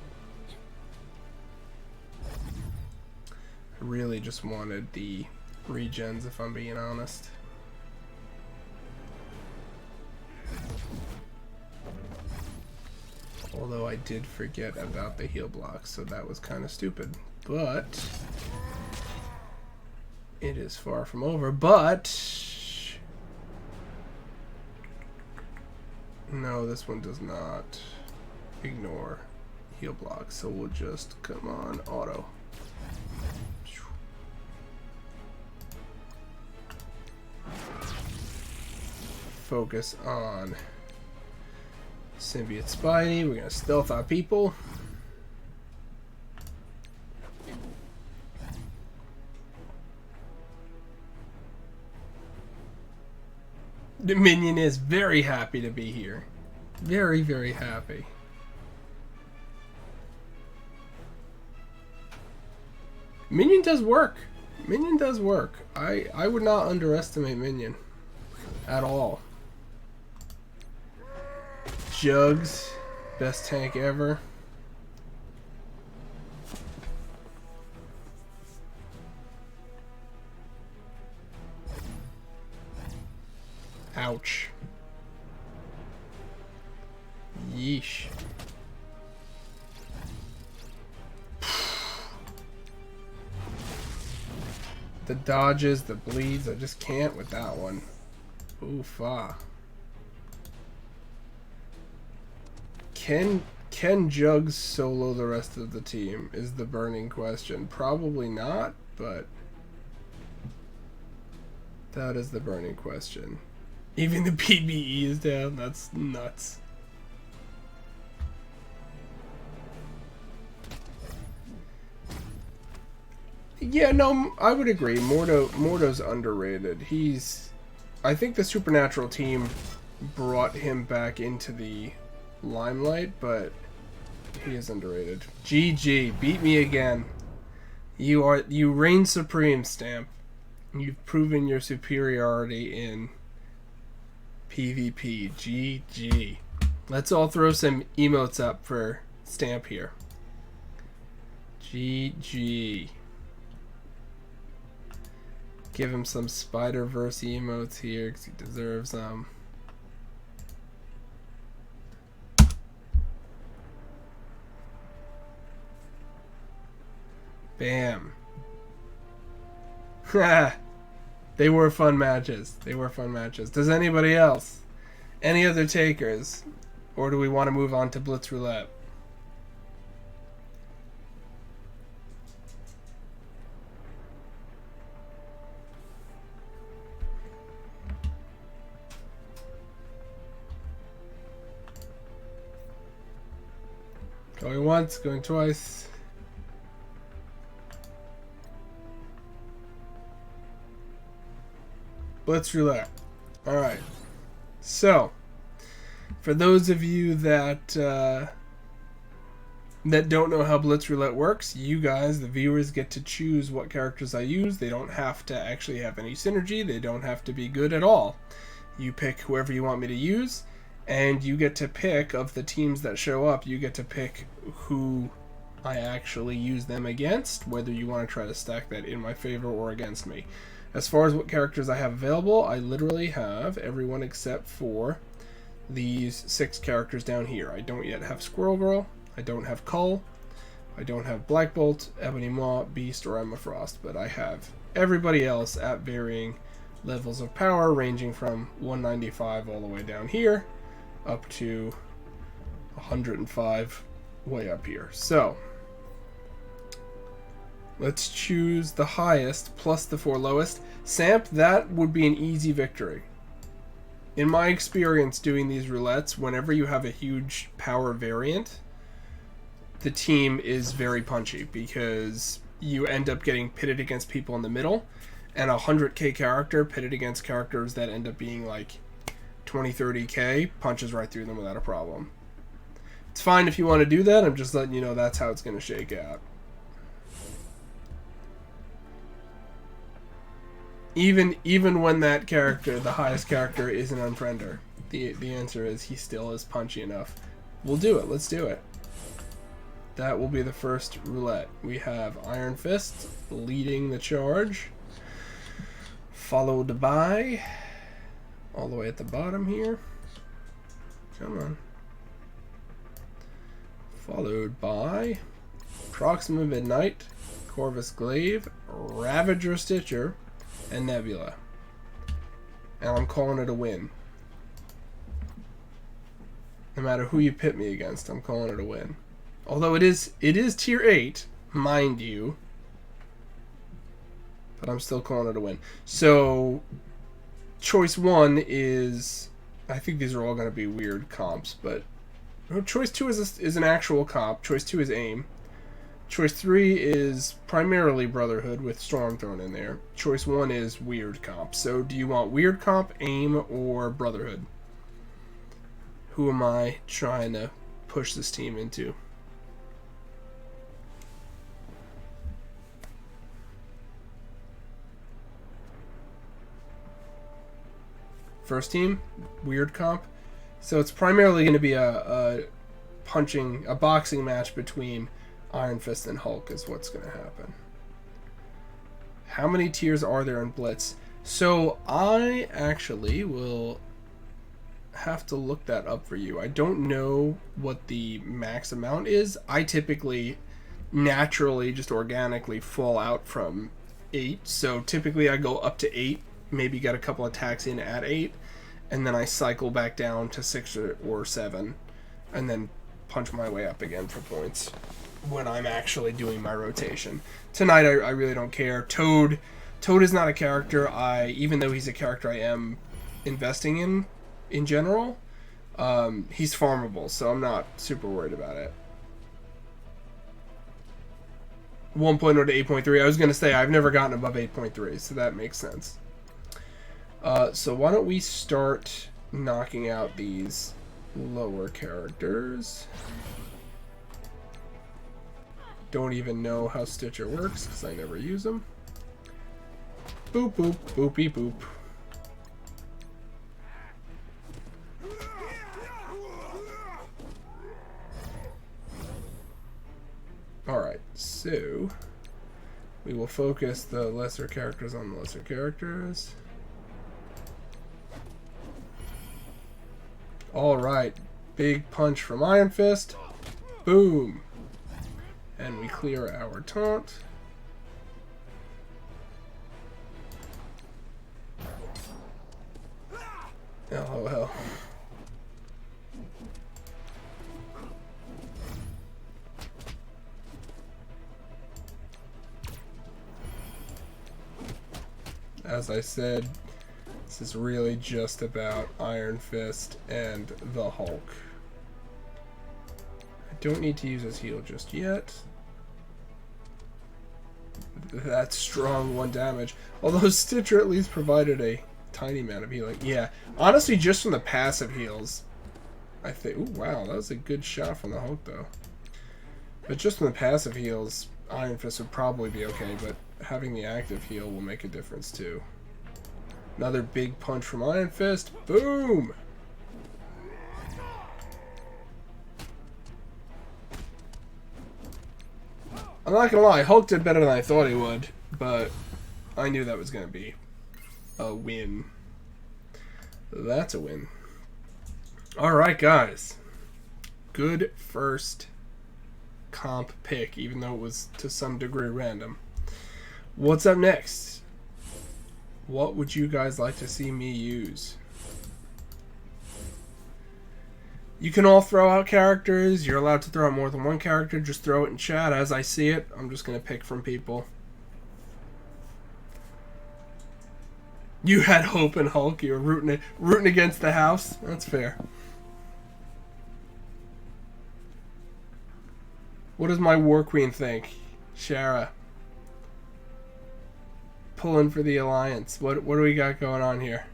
I really just wanted the regens, if I'm being honest. Although I did forget about the heal block, so that was kind of stupid. But it is far from over. But no, this one does not ignore heal block, so we'll just come on auto. Focus on Symbiote Spidey. We're gonna stealth our people. The minion is very happy to be here. Very, very happy. Minion does work. Minion does work. I would not underestimate Minion at all. Jugs, best tank ever. Ouch. Yeesh. The dodges, the bleeds, I just can't with that one. Oof-ah. Can Jugs solo the rest of the team is the burning question. Probably not, but that is the burning question. Even the PBE is down. That's nuts. Yeah, no, I would agree. Mordo's underrated. I think the Supernatural team brought him back into the limelight, but he is underrated. GG, beat me again. You reign supreme, Stamp. You've proven your superiority in PvP. GG. Let's all throw some emotes up for Stamp here. GG. Give him some Spider-Verse emotes here because he deserves them. Bam. They were fun matches. They were fun matches. Does anybody else? Any other takers? Or do we want to move on to Blitz Roulette? Going once, going twice. Blitz Roulette. Alright. So, for those of you that don't know how Blitz Roulette works, you guys, the viewers, get to choose what characters I use. They don't have to actually have any synergy. They don't have to be good at all. You pick whoever you want me to use, and you get to pick, of the teams that show up, you get to pick who I actually use them against, whether you want to try to stack that in my favor or against me. As far as what characters I have available, I literally have everyone except for these 6 characters down here. I don't yet have Squirrel Girl, I don't have Cull, I don't have Black Bolt, Ebony Maw, Beast, or Emma Frost, but I have everybody else at varying levels of power, ranging from 195 all the way down here, up to 105 way up here. So, let's choose the highest plus the 4 lowest. Samp, that would be an easy victory. In my experience doing these roulettes, whenever you have a huge power variant, the team is very punchy because you end up getting pitted against people in the middle, and a 100k character pitted against characters that end up being like 20-30k punches right through them without a problem. It's fine if you want to do that. I'm just letting you know that's how it's going to shake out. Even when that character, the highest character, is an unfriender, the answer is he still is punchy enough. We'll do it. Let's do it. That will be the first roulette. We have Iron Fist leading the charge, followed by, all the way at the bottom here, come on, followed by Proxima Midnight, Corvus Glaive, Ravager Stitcher, and Nebula. And I'm calling it a win. No matter who you pit me against, I'm calling it a win. Although it is tier 8, mind you, but I'm still calling it a win. So, choice 1 is, I think these are all going to be weird comps, but choice 2 is an actual comp. Choice 2 is AIM. Choice 3 is primarily Brotherhood with Storm thrown in there. Choice 1 is weird comp. So do you want weird comp, AIM, or Brotherhood? Who am I trying to push this team into? First team, weird comp. So it's primarily going to be a boxing match between Iron Fist and Hulk is what's going to happen. How many tiers are there in Blitz? So I actually will have to look that up for you. I don't know what the max amount is. I typically naturally, just organically fall out from 8. So typically I go up to 8, maybe get a couple attacks in at 8, and then I cycle back down to 6 or 7, and then punch my way up again for points when I'm actually doing my rotation. Tonight I really don't care. Toad is not a character even though he's a character I am investing in general, he's farmable, so I'm not super worried about it. 1.0 to 8.3. I was going to say I've never gotten above 8.3, so that makes sense. So why don't we start knocking out these lower characters. Don't even know how Stitcher works because I never use them. Boop, boop, boopy, boop. Alright, so we will focus the lesser characters on the lesser characters. Alright, big punch from Iron Fist. Boom. And we clear our taunt. LOL. As I said, this is really just about Iron Fist and the Hulk. I don't need to use his heal just yet. That's strong 1 damage. Although Stitcher at least provided a tiny amount of healing. Yeah, honestly, just from the passive heals, I think... Ooh, wow, that was a good shot from the Hulk, though. But just from the passive heals, Iron Fist would probably be okay, but having the active heal will make a difference, too. Another big punch from Iron Fist. Boom! I'm not gonna lie, Hulk did better than I thought he would, but I knew that was gonna be a win. That's a win. Alright, guys. Good first comp pick, even though it was to some degree random. What's up next? What would you guys like to see me use? You can all throw out characters. You're allowed to throw out more than one character. Just throw it in chat as I see it. I'm just going to pick from people. You had hope in Hulk. You were rooting against the house. That's fair. What does my War Queen think? Shara. Pulling for the Alliance. What do we got going on here?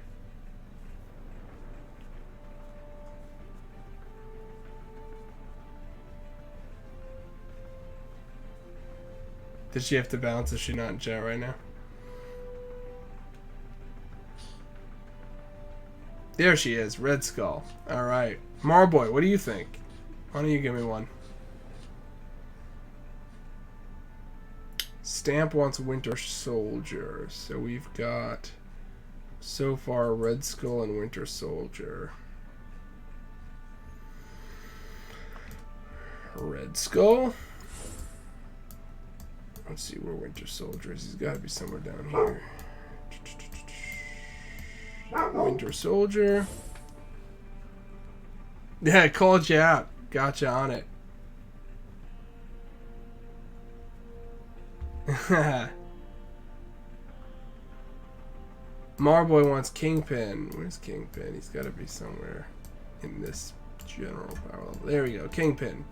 Does she have to bounce? Is she not in chat right now? There she is. Red Skull. Alright. Marboy, what do you think? Why don't you give me one? Stamp wants Winter Soldier. So we've got so far Red Skull and Winter Soldier. Red Skull. Let's see where Winter Soldier is. He's got to be somewhere down here. Winter Soldier. Yeah, I called you out. Gotcha on it. Marboy wants Kingpin. Where's Kingpin? He's got to be somewhere in this general parallel. There we go. Kingpin.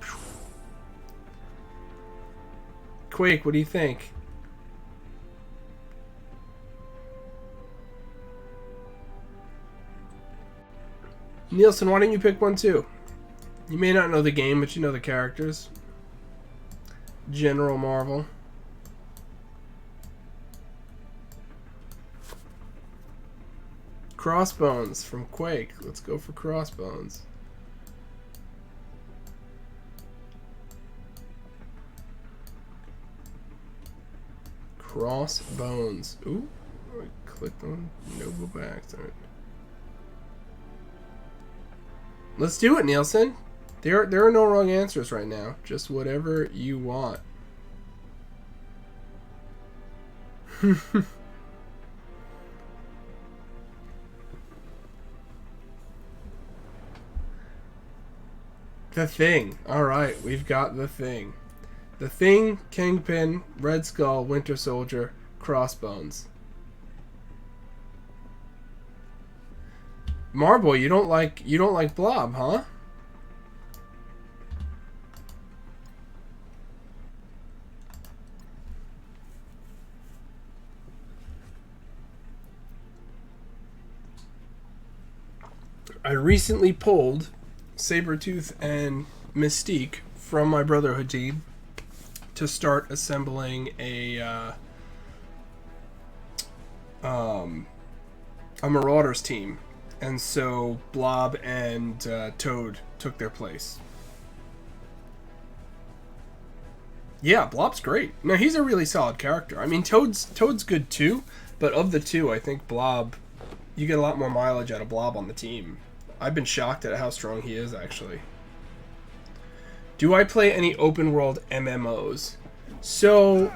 Quake, what do you think? Nielsen, why don't you pick one too? You may not know the game, but you know the characters. General Marvel. Crossbones from Quake. Let's go for Crossbones. Crossbones. Ooh, I clicked on no go back. Right. Let's do it, Nielsen. There are no wrong answers right now. Just whatever you want. The Thing. Alright, we've got The Thing. The Thing, Kingpin, Red Skull, Winter Soldier, Crossbones. Marboy, you don't like Blob, huh? I recently pulled Sabretooth and Mystique from my Brotherhood team to start assembling a Marauders team. And so Blob and Toad took their place. Yeah, Blob's great. No, he's a really solid character. I mean, Toad's good too, but of the two, I think Blob, you get a lot more mileage out of Blob on the team. I've been shocked at how strong he is, actually. Do I play any open world MMOs? So,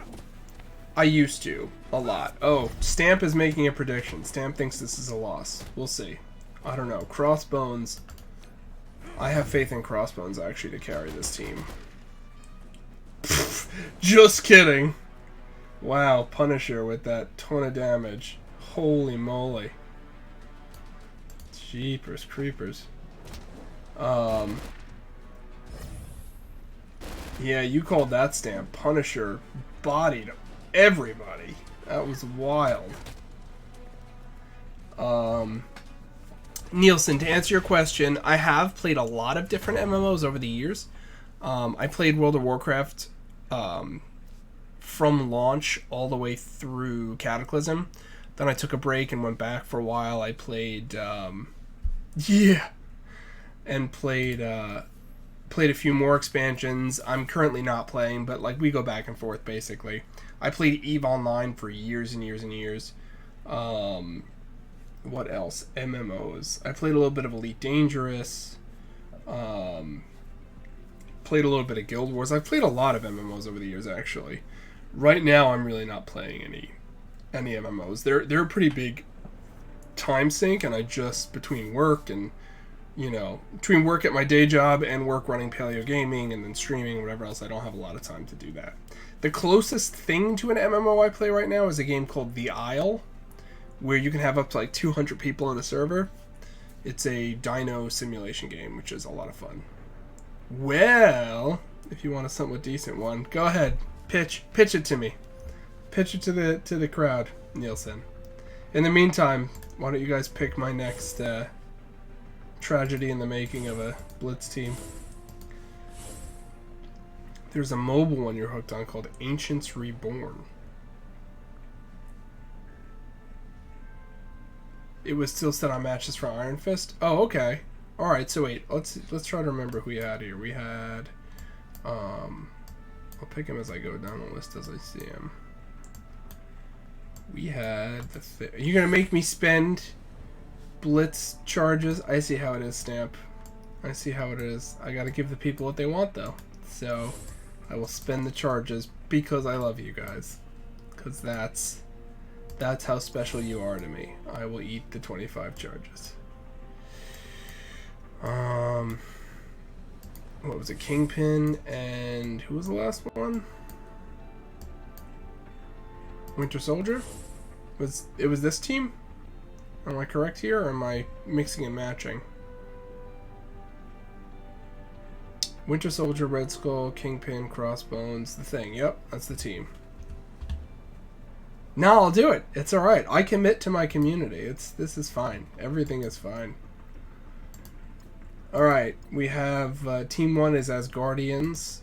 I used to a lot. Oh, Stamp is making a prediction. Stamp thinks this is a loss. We'll see. I don't know. Crossbones. I have faith in Crossbones, actually, to carry this team. Just kidding. Wow, Punisher with that ton of damage. Holy moly. Jeepers creepers. Yeah, you called that Stamp. Punisher bodied everybody. That was wild. Nielsen, to answer your question, I have played a lot of different MMOs over the years. I played World of Warcraft from launch all the way through Cataclysm. Then I took a break and went back for a while. I played, and played a few more expansions. I'm currently not playing, but like we go back and forth basically. I played EVE Online for years and years and years. What else? MMOs. I played a little bit of Elite Dangerous. Played a little bit of Guild Wars. I've played a lot of MMOs over the years, actually. Right now, I'm really not playing any MMOs. They're a pretty big time sink, and I just, between work and, between work at my day job and work running Paleo Gaming and then streaming and whatever else, I don't have a lot of time to do that. The closest thing to an MMO I play right now is a game called The Isle, where you can have up to like 200 people on a server. It's a dino simulation game, which is a lot of fun. Well, if you want a somewhat decent one, go ahead. Pitch it to me. Pitch it to the crowd, Nielsen. In the meantime, why don't you guys pick my next tragedy in the making of a Blitz team? There's a mobile one you're hooked on called Ancients Reborn. It was still set on matches for Iron Fist? Oh, okay. Alright, so wait, let's try to remember who we had here. We had, I'll pick him as I go down the list as I see him. We had are you gonna make me spend Blitz charges? I see how it is, Stamp. I see how it is. I gotta give the people what they want, though. So, I will spend the charges because I love you guys. Because that's how special you are to me. I will eat the 25 charges. What was it? Kingpin and who was the last one? Winter Soldier? It was this team? Am I correct here, or am I mixing and matching? Winter Soldier, Red Skull, Kingpin, Crossbones, the Thing. Yep, that's the team. No, I'll do it. It's alright. I commit to my community. This is fine. Everything is fine. Alright, we have Team 1 is Asgardians.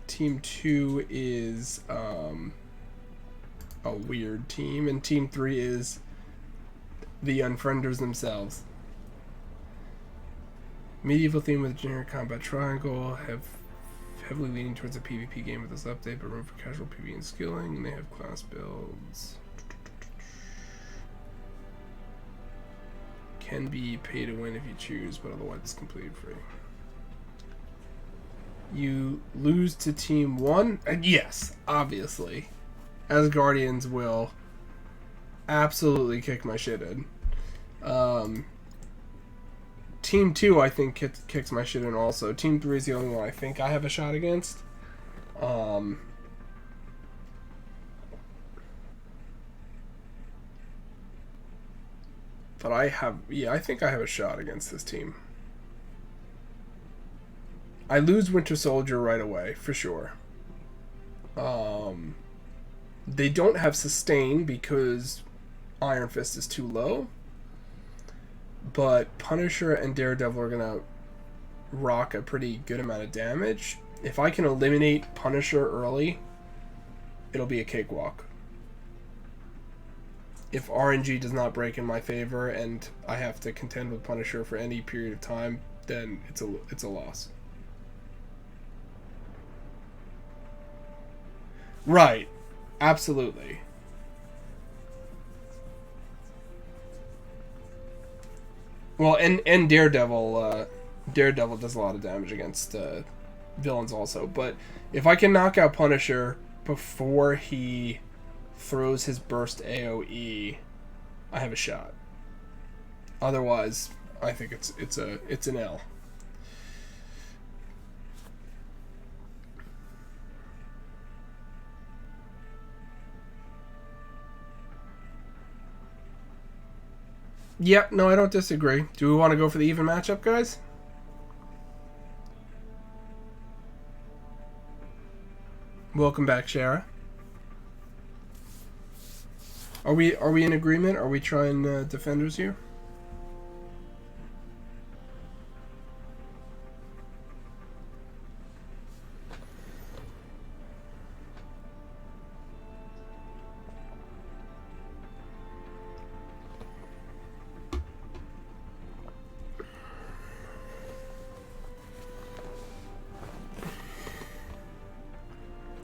Team 2 is a weird team. And Team 3 is the Unfrienders themselves. Medieval theme with generic combat triangle. Have heavily leaning towards a PvP game with this update, but room for casual PvE and skilling. And they have class builds. Can be pay to win if you choose, but otherwise it's completely free. You lose to Team 1? And yes, obviously. Asgardians will absolutely kick my shit in. Team 2, I think, kicks my shit in also. Team 3 is the only one I think I have a shot against. But I think I have a shot against this team. I lose Winter Soldier right away, for sure. They don't have sustain because Iron Fist is too low. but Punisher and Daredevil are gonna rock a pretty good amount of damage. If I can eliminate Punisher early, it'll be a cakewalk. If RNG does not break in my favor and I have to contend with Punisher for any period of time, then it's a loss. Right. Absolutely. Well, and Daredevil does a lot of damage against villains also. But if I can knock out Punisher before he throws his burst AoE, I have a shot. Otherwise, I think it's an L. Yep, no, I don't disagree. Do we want to go for the even matchup, guys? Welcome back, Shara. Are we in agreement? Are we trying defenders here?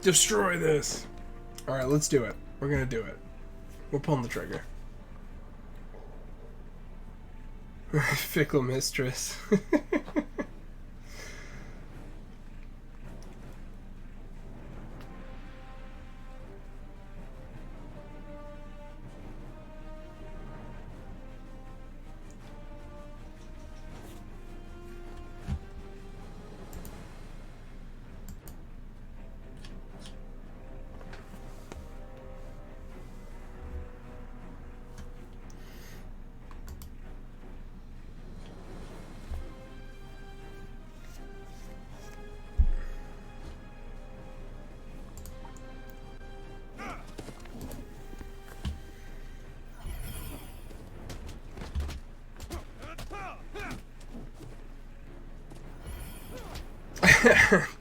Destroy this. Alright, let's do it. We're gonna do it. We're pulling the trigger. Fickle mistress.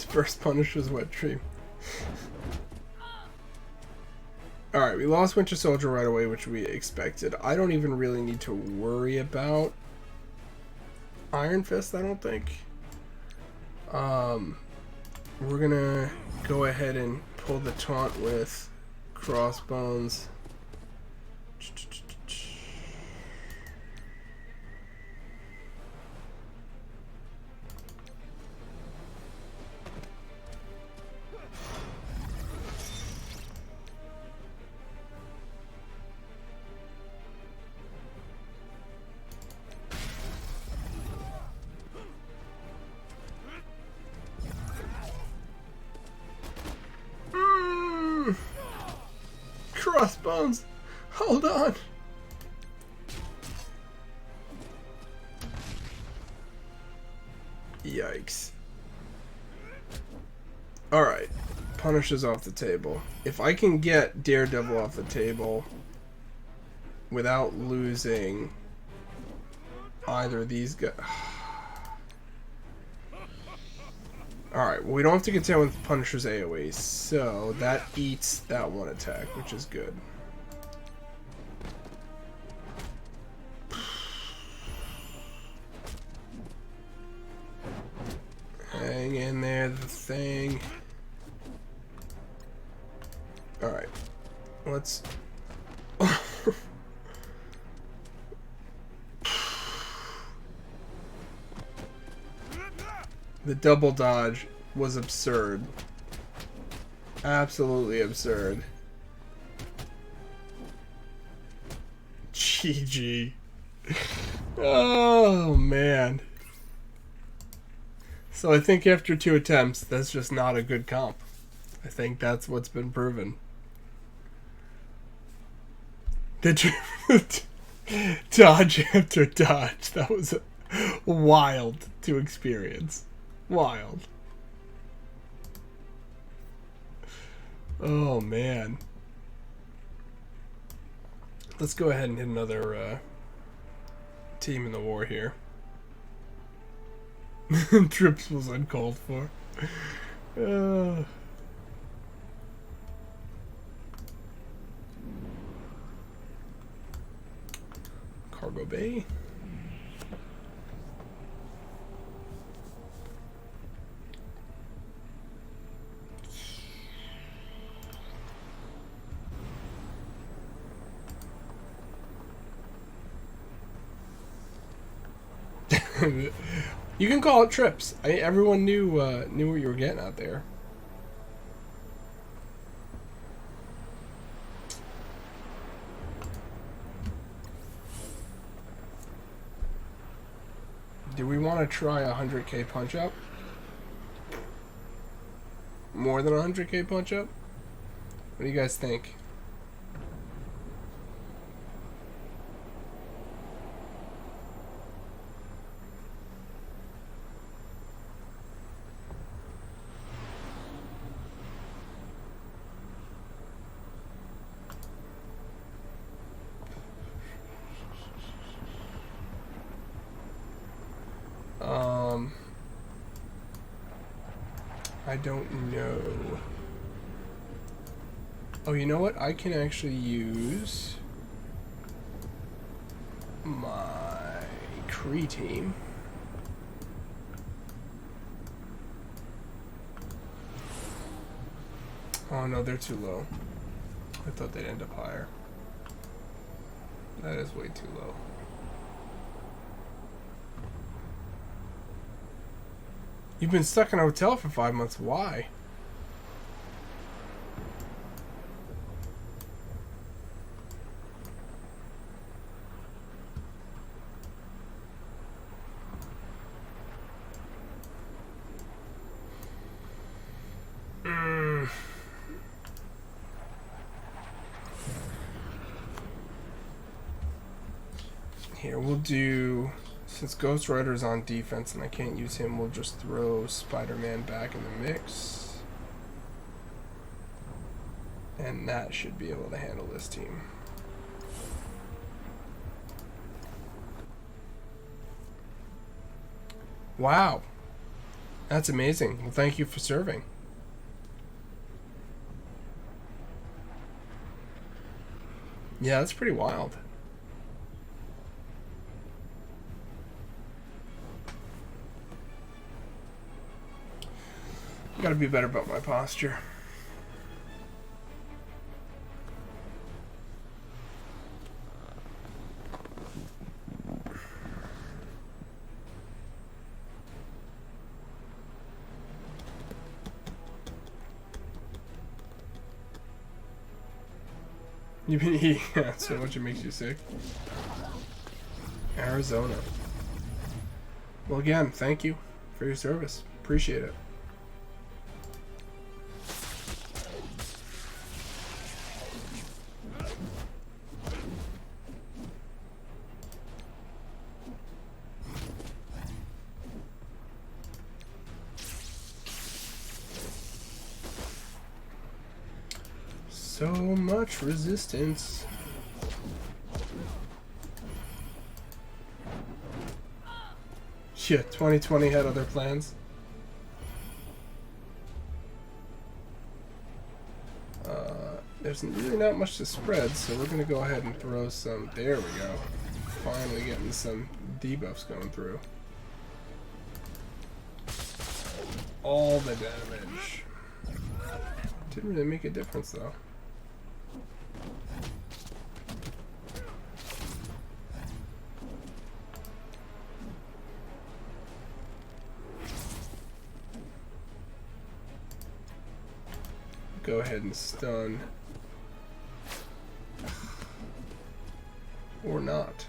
First Punisher's wet dream. Alright, we lost Winter Soldier right away, which we expected. I don't even really need to worry about Iron Fist, I don't think. We're gonna go ahead and pull the taunt with Crossbones. Crossbones, hold on. Yikes. Alright, Punisher's off the table. If I can get Daredevil off the table without losing either of these guys. Alright, well, we don't have to contend with Punisher's AoE, so that eats that one attack, which is good. Hang in there, the thing. Alright, let's... The double dodge was absurd. Absolutely absurd. GG. Oh, man. So I think after 2 attempts, that's just not a good comp. I think that's what's been proven. The dodge after dodge. That was wild to experience. Wild. Oh, man. Let's go ahead and hit another team in the war here. Trips was uncalled for. Cargo bay. You can call it trips. Everyone knew what you were getting out there. Do we want to try a 100k punch up? More than a 100k punch up? What do you guys think? I don't know. Oh, you know what? I can actually use my Cree team. Oh no, they're too low. I thought they'd end up higher. That is way too low. You've been stuck in a hotel for 5 months. Why? Here, we'll do... Since Ghost Rider's on defense and I can't use him, we'll just throw Spider-Man back in the mix. And that should be able to handle this team. Wow. That's amazing. Well, thank you for serving. Yeah, that's pretty wild. I gotta be better about my posture. You've been eating so much it makes you sick. Arizona. Well, again, thank you for your service. Appreciate it. So much resistance. Shit, 2020 had other plans. There's really not much to spread, so we're gonna go ahead and throw some. There we go. Finally getting some debuffs going through. All the damage. Didn't really make a difference though. Go ahead and stun. Or not.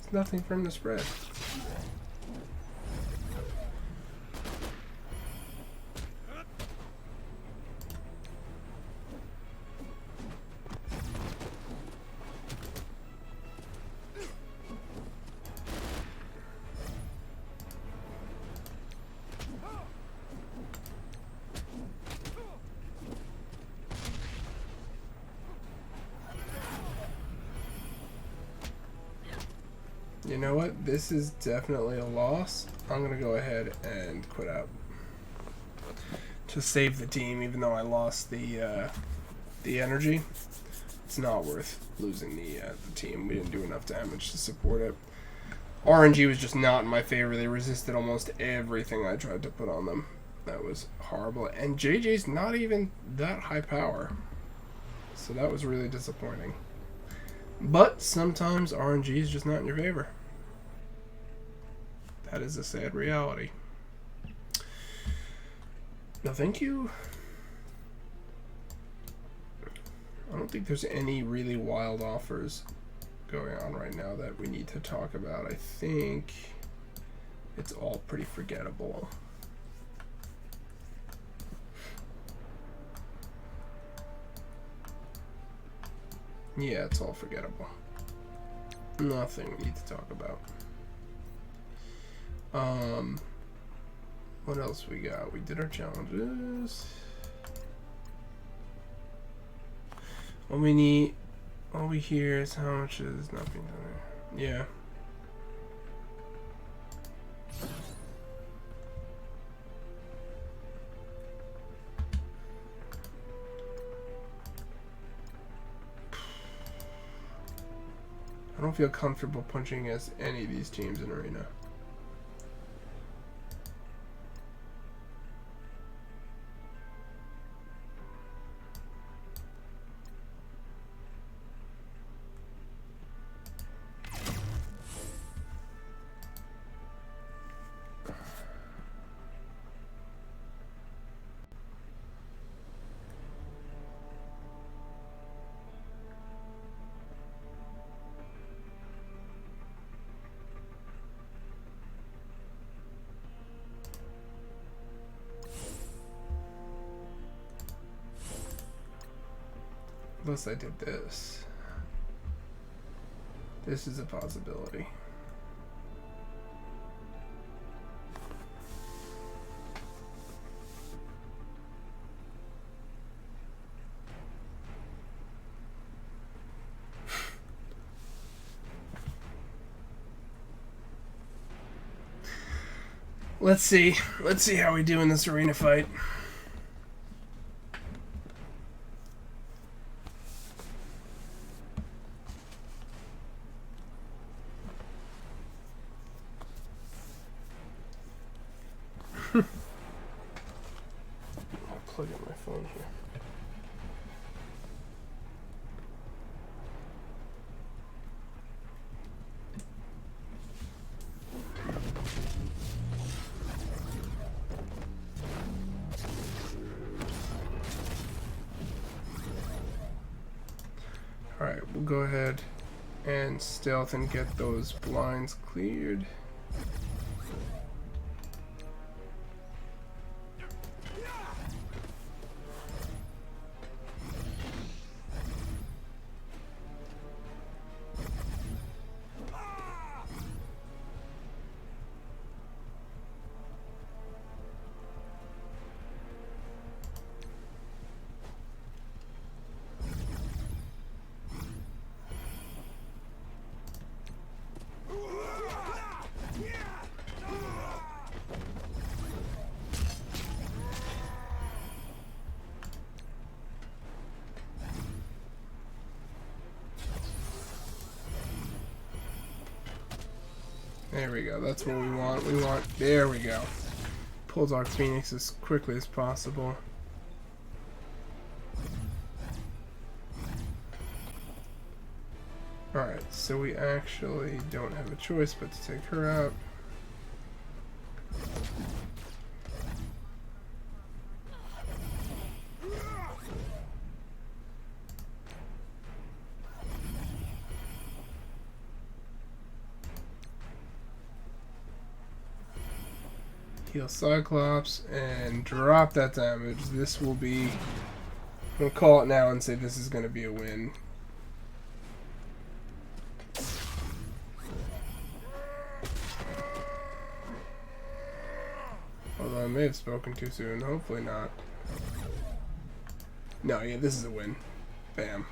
It's nothing from the spread. You know what? This is definitely a loss. I'm going to go ahead and quit out. To save the team, even though I lost the energy. It's not worth losing the team. We didn't do enough damage to support it. RNG was just not in my favor. They resisted almost everything I tried to put on them. That was horrible. And JJ's not even that high power. So that was really disappointing. But sometimes RNG is just not in your favor. That is a sad reality. No, thank you. I don't think there's any really wild offers going on right now that we need to talk about. I think it's all pretty forgettable. Yeah, it's all forgettable. Nothing we need to talk about. What else we got? We did our challenges. All we hear is how much is not being done. Yeah. I don't feel comfortable punching against any of these teams in Arena. Unless I did this. This is a possibility. Let's see. Let's see how we do in this arena fight. I'll plug in my phone here. Alright, we'll go ahead and stealth and get those blinds cleared. There we go. That's what we want. There we go. Pull Dark Phoenix as quickly as possible. Alright, so we actually don't have a choice but to take her out. Heal Cyclops and drop that damage. This will be... I'm going to call it now and say this is going to be a win. Although I may have spoken too soon. Hopefully not. No, yeah, this is a win. Bam.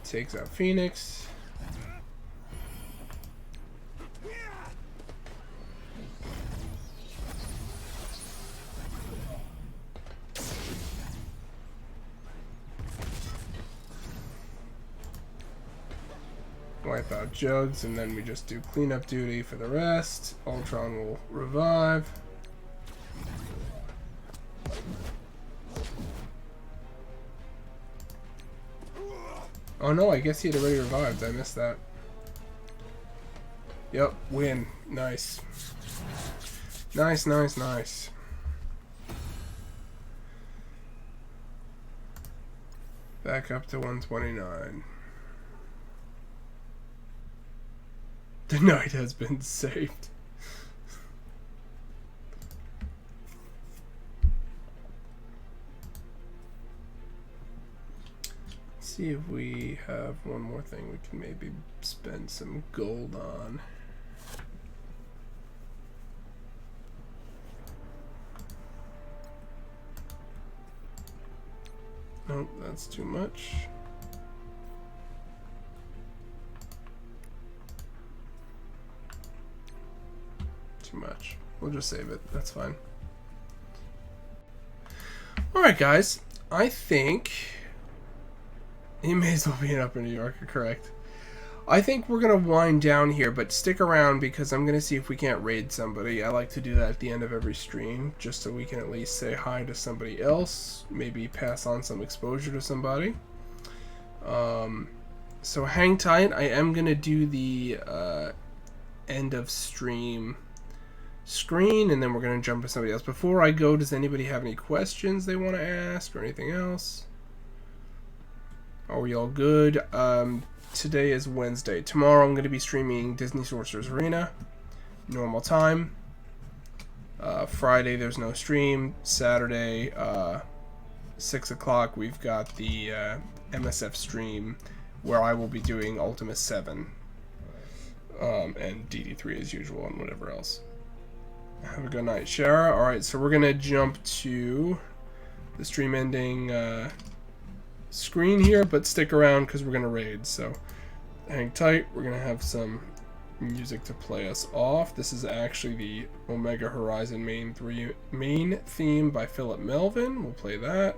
Takes out Phoenix. wipe out Jugs, and then we just do cleanup duty for the rest. Ultron will revive. Oh no, I guess he had already revived. I missed that. Yep, win. Nice. Nice, nice, nice. Back up to 129. The knight has been saved. See if we have one more thing we can maybe spend some gold on. Nope, that's too much. Too much. We'll just save it. That's fine. Alright, guys. I think he may as well be in Upper New York, correct? I think we're going to wind down here, but stick around because I'm going to see if we can't raid somebody. I like to do that at the end of every stream, just so we can at least say hi to somebody else, maybe pass on some exposure to somebody. So hang tight. I am going to do the end of stream screen, and then we're going to jump to somebody else. Before I go, does anybody have any questions they want to ask or anything else? Are we all good? Today is Wednesday. Tomorrow I'm going to be streaming Disney Sorcerer's Arena, normal time. Friday there's no stream. Saturday, 6 o'clock, we've got the MSF stream where I will be doing Ultima 7 and DD3 as usual and whatever else. Have a good night, Shara. Alright, so we're going to jump to the stream ending screen here, but stick around because we're going to raid, so hang tight. We're going to have some music to play us off. This is actually the Omega Horizon main theme by Philip Melvin. We'll play that.